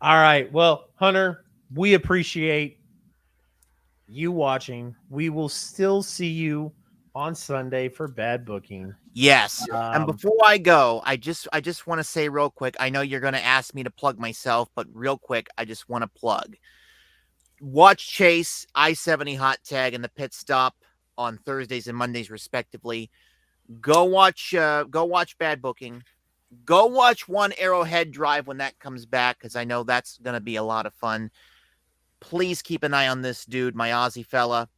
All right. Well, Hunter, we appreciate you watching. We will still see you on Sunday for Bad Booking. Yes. And before I go, I just want to say real quick, I know you're going to ask me to plug myself, but real quick, I just want to plug. Watch Chase, I-70 Hot Tag, and the Pit Stop on Thursdays and Mondays, respectively. Go watch Bad Booking. Go watch One Arrowhead Drive when that comes back, because I know that's going to be a lot of fun. Please keep an eye on this dude, my Aussie fella.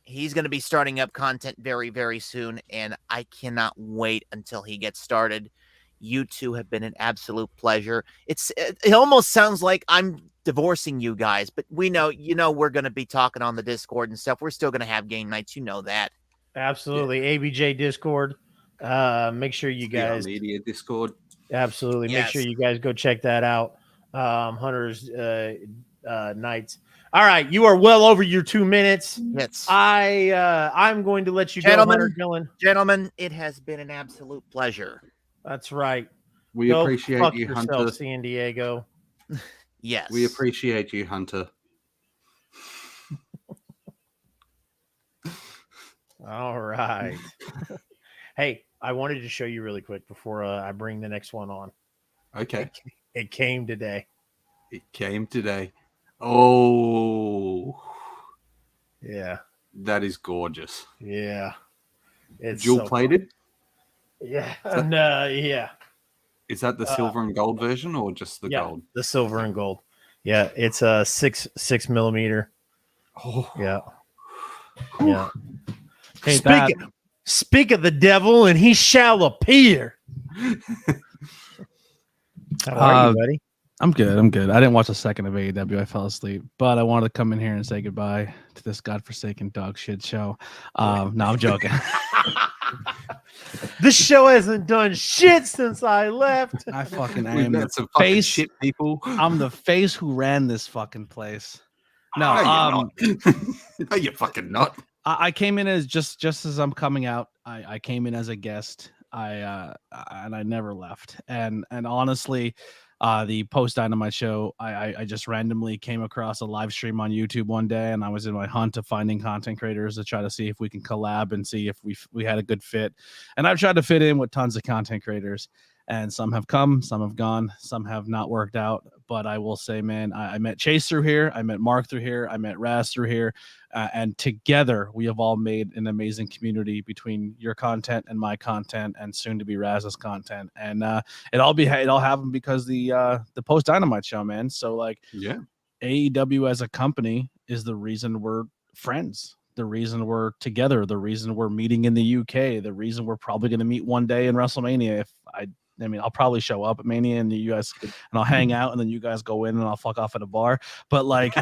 He's going to be starting up content very, very soon, and I cannot wait until he gets started. You two have been an absolute pleasure. It almost sounds like I'm divorcing you guys, but we know, we're going to be talking on the Discord and stuff. We're still going to have game nights. You know that. Absolutely. Yeah. ABJ Discord. Make sure you guys media Discord. Absolutely. Make sure you guys go check that out. Hunter's nights. All right, you are well over your 2 minutes. Yes. I'm going to let you go, Hunter Gillen. Gentlemen, it has been an absolute pleasure. That's right. We appreciate you, yourself, Hunter. San Diego. Yes. We appreciate you, Hunter. All right. Hey, I wanted to show you really quick before I bring the next one on. Okay. It came today. It came today. Oh. Yeah. That is gorgeous. Yeah. It's dual plated? Yeah. Yeah. Is that the silver and gold version or just the gold? The silver and gold. Yeah. It's a 6 millimeter. Oh. Yeah. Yeah. Hey, speak of the devil, and he shall appear. How are you, buddy? I'm good. I didn't watch a second of AEW. I fell asleep, but I wanted to come in here and say goodbye to this godforsaken dog shit show. No, I'm joking. This show hasn't done shit since I left. I fucking am the some face shit people. I'm the face who ran this fucking place. No, no, you're fucking not. I came in as just as I'm coming out. I came in as a guest. And I never left. And honestly, the post Dynamite show, I just randomly came across a live stream on YouTube one day, and I was in my hunt of finding content creators to try to see if we can collab and see if we had a good fit. And I've tried to fit in with tons of content creators, and some have come, some have gone, some have not worked out. But I will say, man, I met Chase through here, I met Mark through here, I met Raz through here, and together we have all made an amazing community between your content and my content, and soon to be Raz's content. And it all happened because the post Dynamite show, man. So like, yeah, AEW as a company is the reason we're friends. the reason we're together, the reason we're meeting in the UK, the reason we're probably going to meet one day in WrestleMania. I mean, I'll probably show up at Mania and you guys, and I'll hang out, and then you guys go in and I'll fuck off at a bar. But like,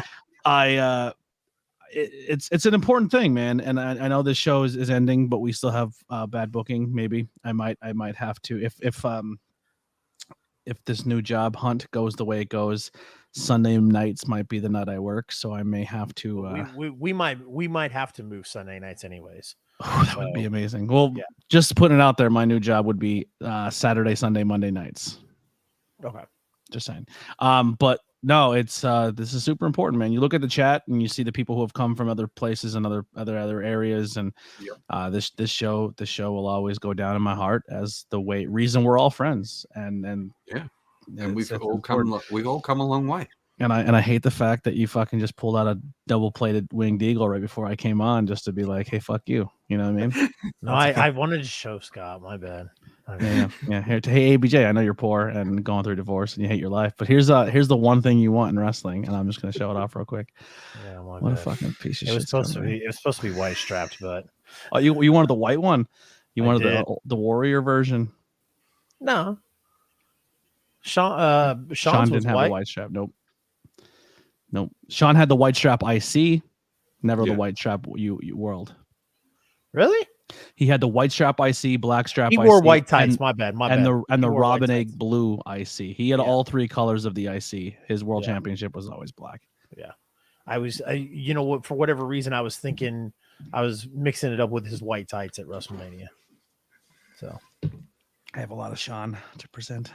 it's an important thing, man. And I know this show is ending, but we still have bad booking. Maybe I might have to, if this new job hunt goes the way it goes, Sunday nights might be the night I work. So I may have to, we might have to move Sunday nights anyways. Oh, that would be amazing. Well, just putting it out there, my new job would be Saturday, Sunday, Monday nights. Okay. Just saying. But no, it's this is super important, man. You look at the chat and you see the people who have come from other places and other areas, and this show will always go down in my heart as the reason we're all friends. And we've all come a long way. And I hate the fact that you fucking just pulled out a double-plated winged eagle right before I came on, just to be like, hey, fuck you. You know what I mean? No, I wanted to show Scott. My bad. Yeah. Hey, ABJ, I know you're poor and going through divorce and you hate your life, but here's the one thing you want in wrestling, and I'm just gonna show it off real quick. Yeah, what a fucking piece of shit. It was supposed to be white strapped, but you wanted the white one? You wanted the warrior version? No. Sean didn't have the white strap. Nope. Sean had the white strap IC, never the white strap you world. Really? He had the white strap IC, black strap he IC. He wore white tights, my bad. And the Robin Egg blue IC. He had all three colors of the IC. His world championship was always black. Yeah. You know what, for whatever reason, I was thinking I was mixing it up with his white tights at WrestleMania. So I have a lot of Sean to present.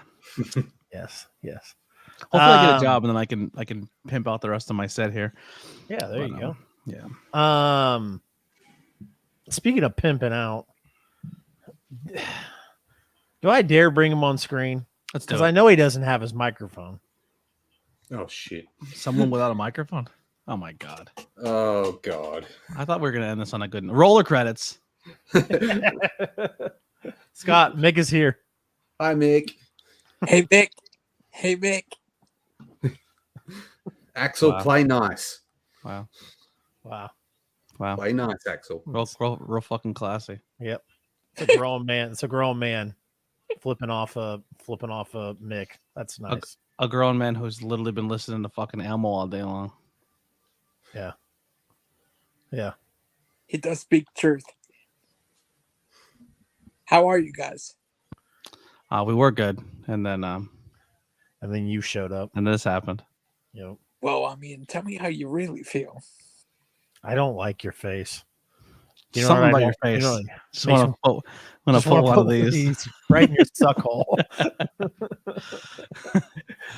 Yes. Hopefully I get a job and then I can pimp out the rest of my set here. Yeah, there you go. Yeah. Speaking of pimping out, do I dare bring him on screen? Because I know he doesn't have his microphone. Oh shit! Someone without a microphone? Oh my god! Oh god! I thought we were gonna end this on a good roller credits. Scott, Mick is here. Hi, Mick. Hey, Mick. Axel, play nice. Wow. Play nice, Axel. Real fucking classy. Yep. It's a grown man. It's a grown man flipping off a Mick. That's nice. A grown man who's literally been listening to fucking Elmo all day long. Yeah. He does speak truth. How are you guys? We were good, and then you showed up, and this happened. Yep. Well, I mean, tell me how you really feel. I don't like your face. You know something about your face. You know, just want to put one of these right in your suck hole.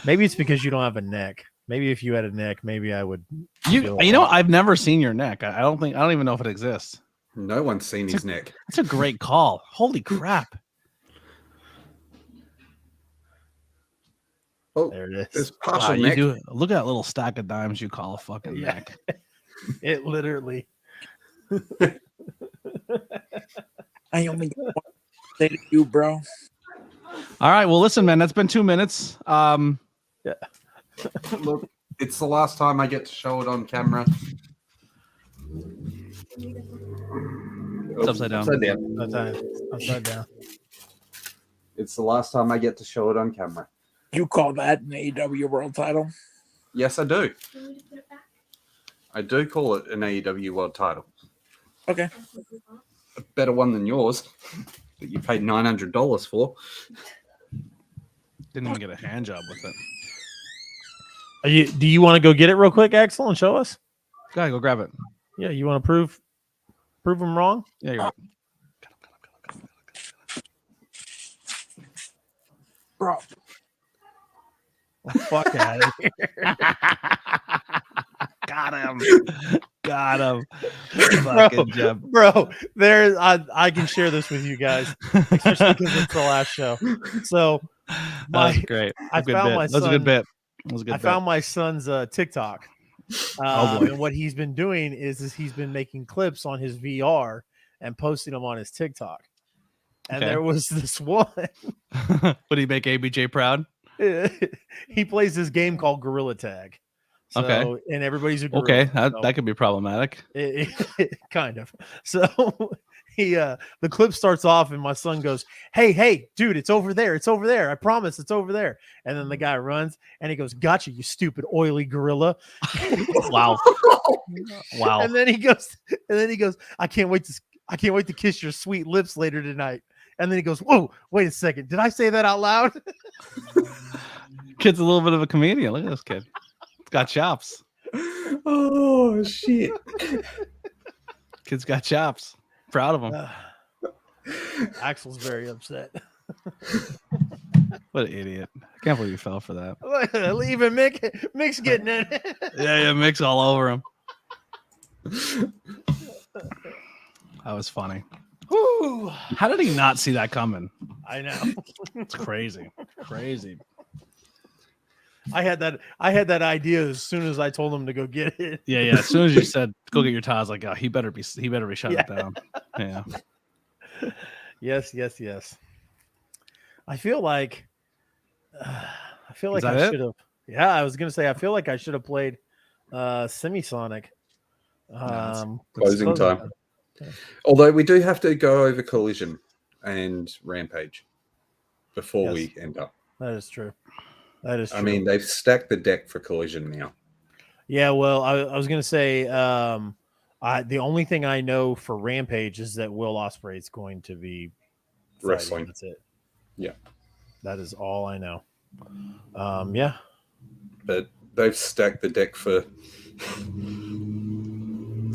Maybe it's because you don't have a neck. Maybe if you had a neck, maybe I would. You know, I've never seen your neck. I don't even know if it exists. No one's seen his neck. It's a great call. Holy crap. Oh, there it is. Wow, you do, look at that little stack of dimes you call a fucking neck. It literally. I only got one to say to you, bro. All right. Well, listen, man, that's been 2 minutes. Look, it's the last time I get to show it on camera. It's upside down. Upside down. It's the last time I get to show it on camera. You call that an AEW world title? Yes, I do. I do call it an AEW world title. Okay. A better one than yours that you paid $900 for. Didn't even get a hand job with it. Do you want to go get it real quick, Axel, and show us? Go grab it. Yeah, you want to prove him wrong? Yeah, you're right. Bro. Fuck out of here. Got him. Bro, I can share this with you guys, especially because it's the last show. So that was great. I found my son's TikTok. And what he's been doing is he's been making clips on his VR and posting them on his TikTok. And there was this one. Would he make ABJ proud? He plays this game called Gorilla Tag. So, Okay. and everybody's a gorilla. Okay, So that could be problematic. kind of. So the clip starts off and my son goes, hey, dude, it's over there. It's over there. I promise it's over there. And then the guy runs and he goes, gotcha, you stupid oily gorilla. Wow. Wow. And then he goes, I can't wait to kiss your sweet lips later tonight. And then he goes, whoa, wait a second. Did I say that out loud? Kid's a little bit of a comedian. Look at this kid. He's got chops. Oh shit! Kid's got chops. Proud of him. Axel's very upset. What an idiot. I can't believe you fell for that. Even Mick's getting it. Yeah, mix all over him. That was funny. Whew. How did he not see that coming? I know. It's crazy. Crazy. I had that idea as soon as I told him to go get it. Yeah. As soon as you said go get your tie, I was like, oh, he better be shutting it down. Yeah. Yes. I feel like I that it? should have. Yeah, I was gonna say I feel like I should have played Semisonic. Closing time. Although we do have to go over Collision and Rampage before we end up. That is true. That is true. I mean, they've stacked the deck for Collision now. Yeah, well, I was gonna say the only thing I know for Rampage is that Will Ospreay is going to be fighting. Wrestling. That's it. Yeah. That is all I know. Yeah. But they've stacked the deck for.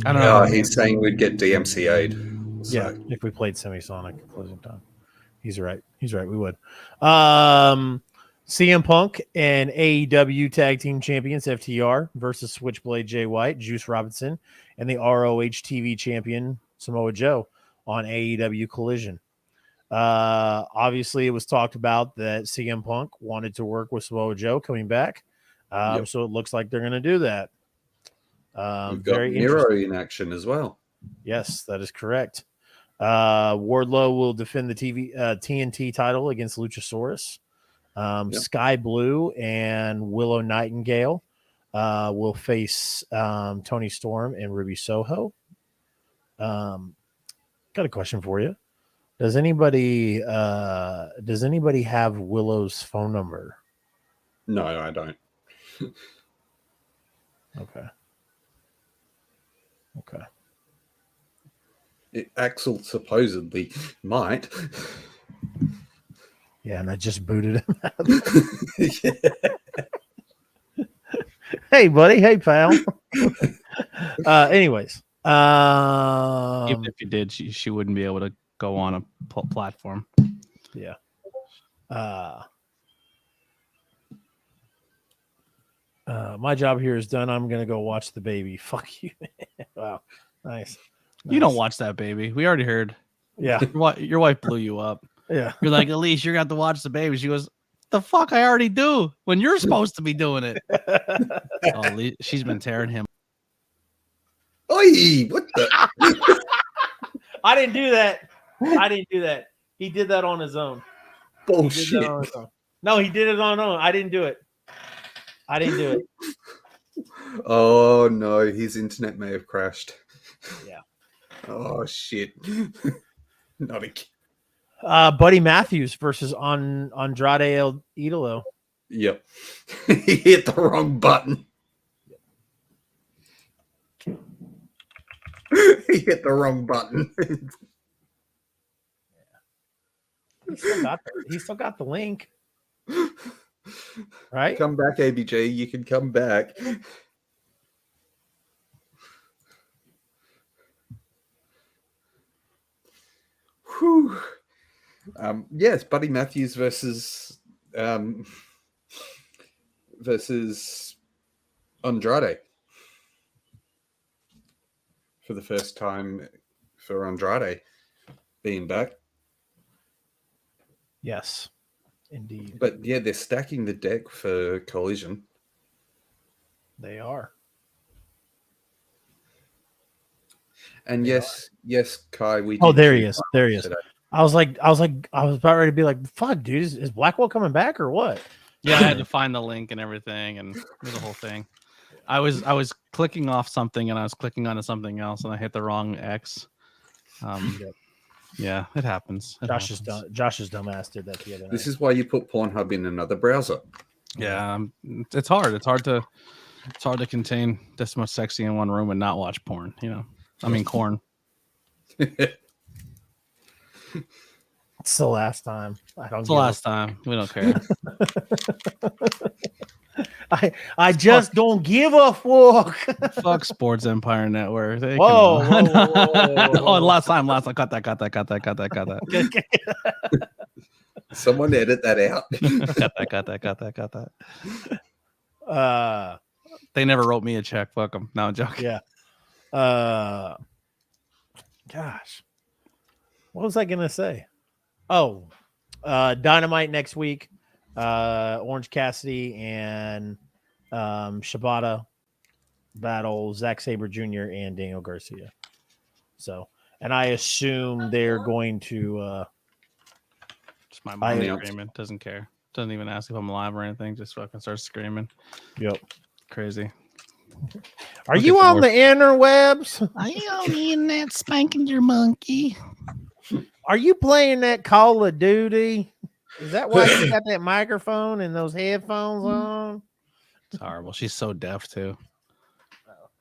I don't know. He's saying we'd get DMCA'd. So. Yeah, if we played Semisonic at closing time. He's right. We would. CM Punk and AEW Tag Team Champions FTR versus Switchblade Jay White, Juice Robinson, and the ROH TV Champion Samoa Joe on AEW Collision. Obviously, it was talked about that CM Punk wanted to work with Samoa Joe coming back. So it looks like they're going to do that. We've got very Miro in action as well. Yes, that is correct. Wardlow will defend the TNT title against Luchasaurus. Sky Blue and Willow Nightingale will face Tony Storm and Ruby Soho. Got a question for you. Does anybody have Willow's phone number? No, I don't. Okay. Axel supposedly might. Yeah, and I just booted him out. Yeah. Hey, buddy. Hey, pal. Anyways. Even if you did, she wouldn't be able to go on a platform. Yeah. My job here is done. I'm gonna go watch the baby. Fuck you. Wow. Nice. You don't watch that, baby. We already heard. Yeah. Your wife blew you up. Yeah. You're like, Elise, you're going to have to watch the baby. She goes, the fuck I already do when you're supposed to be doing it. She's been tearing him. Oi, what the? I didn't do that. He did that on his own. Bullshit. No, he did it on his own. I didn't do it. Oh no, his internet may have crashed. Yeah. Oh shit. Not again. Buddy Matthews versus Andrade El Idolo. Yep. He hit the wrong button. He hit the wrong button. He still got the link. Right? Come back, ABJ. You can come back. Whew. Yes, Buddy Matthews versus Andrade for the first time for Andrade being back. Yes, indeed. But yeah, they're stacking the deck for Collision. They are. And yes, Kai, we. Oh, did there he shoot is. There he is. today. I was about ready to be like, fuck, dude, is Blackwell coming back or what? Yeah, I had to find the link and everything and do the whole thing. I was clicking off something and I was clicking onto something else and I hit the wrong X. Yeah, it happens. Josh's dumbass did that the other night. This is why you put Pornhub in another browser. Yeah, it's hard. It's hard to contain this much sexy in one room and not watch porn. You know, I mean corn. It's the last time. It's the last time. We don't care. I just don't give a fuck. Fuck Sports Empire Network. Whoa. Oh, last time. Cut that. Someone edit that out. Cut that. They never wrote me a check. Fuck them. No, I'm joking. Yeah. Gosh. What was I gonna say? Oh, Dynamite next week. Orange Cassidy and Shibata battle Zack Sabre Jr. and Daniel Garcia. So, and I assume they're going to. Just my mom screaming. Doesn't care. Doesn't even ask if I'm alive or anything. Just fucking starts screaming. Yep. Crazy. Are you on the interwebs? Are you on the internet spanking your monkey? Are you playing that Call of Duty? Is that why you got that microphone and those headphones on? It's horrible. She's so deaf too.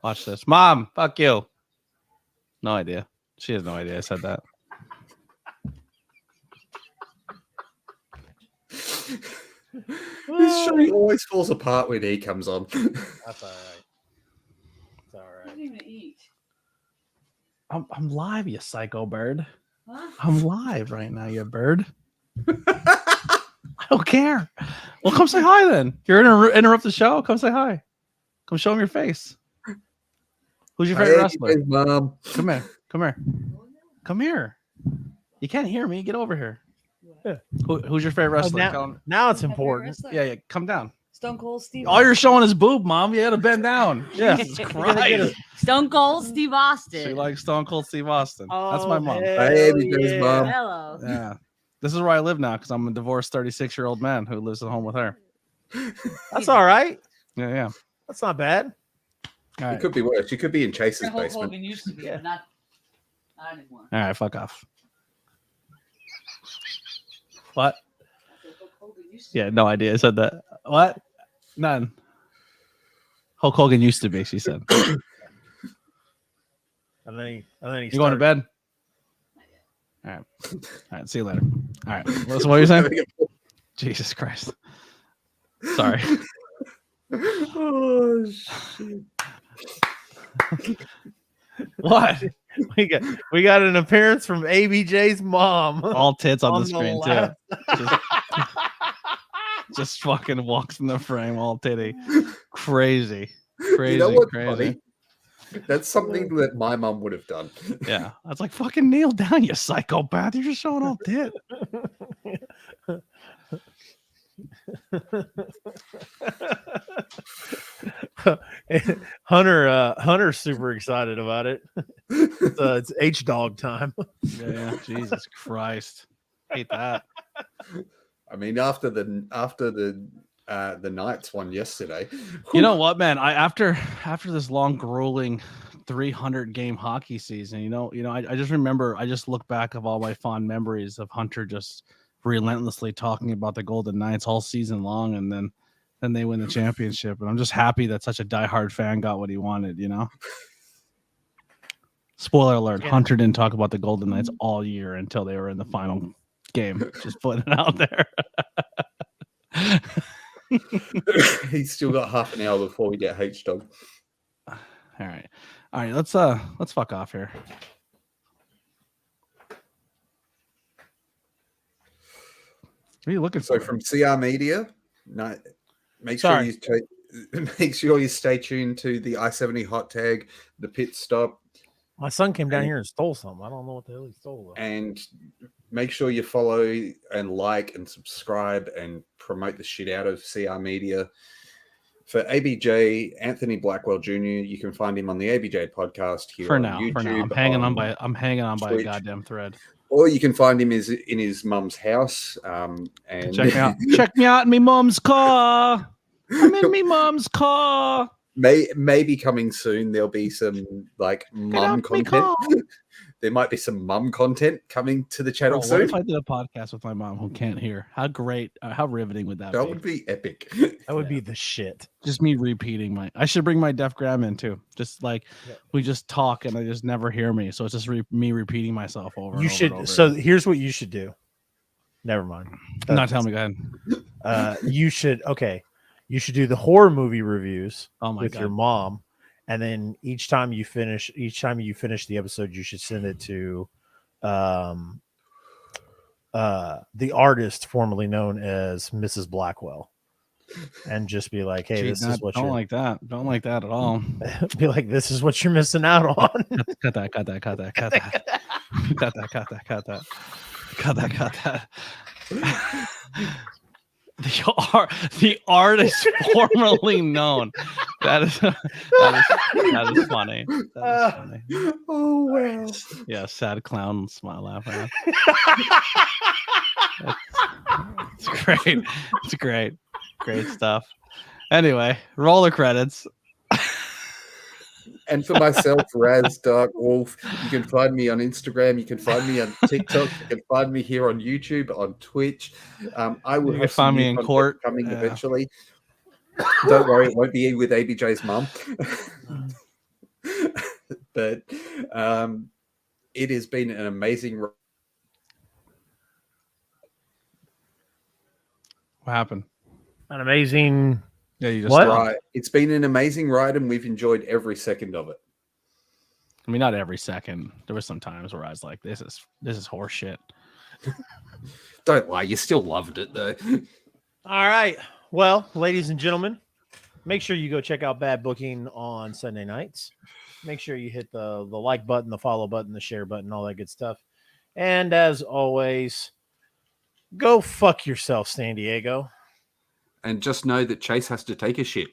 Watch this. Mom, fuck you. No idea. She has no idea I said that. This show always falls apart when he comes on. That's all right. It's all right. I didn't even eat. I'm live, you psycho bird. Huh? I'm live right now, you bird. I don't care. Well, come say hi then. You're gonna interrupt the show. Come say hi. Come show him your face. Who's your favorite wrestler? Mom. Come here. Come here. Come here. You can't hear me. Get over here. Yeah. Who's your favorite wrestler? Now it's My favorite important. wrestler? Yeah, come down. Stone Cold Steve. All you're showing is boob, Mom. You had to bend down. Jesus Christ. Stone Cold Steve Austin. She likes Stone Cold Steve Austin. That's my mom. Hey, BJ's mom. Hello. Yeah. This is where I live now because I'm a divorced 36-year-old man who lives at home with her. That's all right. Yeah. That's not bad. All right. It could be worse. You could be in Chase's Hulk basement. Hogan used to be, but not anymore. All right, fuck off. What? Hulk Hogan used to Yeah, no idea. I said that. What? None. Hulk Hogan used to be, she said. And then he You going to bed? All right. See you later. All right. What are you saying? Jesus Christ. Sorry. Oh, shit. What? We got an appearance from ABJ's mom. All tits on the On the screen, left. too. Just fucking walks in the frame, all titty. Crazy. You know what's Crazy. funny? That's something that my mum would have done. Yeah. I was like, fucking kneel down, you psychopath. You're just showing all tit. Hunter's super excited about it. It's H dog time. Yeah. Jesus Christ. Hate that. I mean, after the Knights one yesterday. You know what, man? After this long, grueling 300 game hockey season, I just remember, I just look back of all my fond memories of Hunter just relentlessly talking about the Golden Knights all season long, and then they win the championship. And I'm just happy that such a diehard fan got what he wanted, Spoiler alert, Yeah. Hunter didn't talk about the Golden Knights all year until they were in the final game. Just putting it out there. He's still got half an hour before we get H dog. All right. Let's fuck off here. What are you looking So for? from CR Media, make sure you stay tuned to the I-70 hot tag, the pit stop, My son came down here and stole something. I don't know what the hell he stole. Though. and make sure you follow and like and subscribe and promote the shit out of CR Media. For ABJ, Anthony Blackwell Jr., you can find him on the ABJ podcast here For on now, YouTube. I'm hanging on by a Twitch. goddamn thread. Or you can find him in his mum's house. And Check me out. Check me out in me mum's car. I'm in me mum's car. maybe coming soon. There'll be some like mum content. There might be some mum content coming to the channel Bro, soon. what if I did a podcast with my mom who can't hear? How great, how riveting would that That be? would be epic. That would be the shit. Just me repeating I should bring my deaf gram in too. Just like Yep. we just talk and I just never hear me. So it's just me repeating myself over. You and over should. and over. So here's what you should do. Never mind. Not tell me. Go ahead. You should. Okay. You should do the horror movie reviews Oh my with god. your mom, and then each time you finish the episode, you should send it to the artist formerly known as Mrs. Blackwell, and just be like, "Hey, Gee, this is what don't you're like that. Don't like that at all. be like. This is what you're missing out on." Cut that. Cut that. Cut that. Cut that. Cut that. Cut that. Cut that. Cut that. Cut that. The artist formerly known. That is funny. That is funny. Oh wow! Yeah, sad clown smile laughing. It's great. It's great. Great stuff. Anyway, roll the credits. And for myself, Raz Dark Wolf, you can find me on Instagram. You can find me on TikTok. You can find me here on YouTube, on Twitch. I will You can have some find me new in content court. coming Yeah. eventually. Don't worry, it won't be with ABJ's mum. But it has been an amazing. What happened? An amazing. Yeah, you just What? stopped. Ride. It's been an amazing ride, and we've enjoyed every second of it. I mean, not every second. There were some times where I was like, "This is horse shit." Don't lie, you still loved it though. All right. Well, ladies and gentlemen, make sure you go check out Bad Booking on Sunday nights. Make sure you hit the like button, the follow button, the share button, all that good stuff. And as always, go fuck yourself, San Diego. And just know that Chase has to take a shit.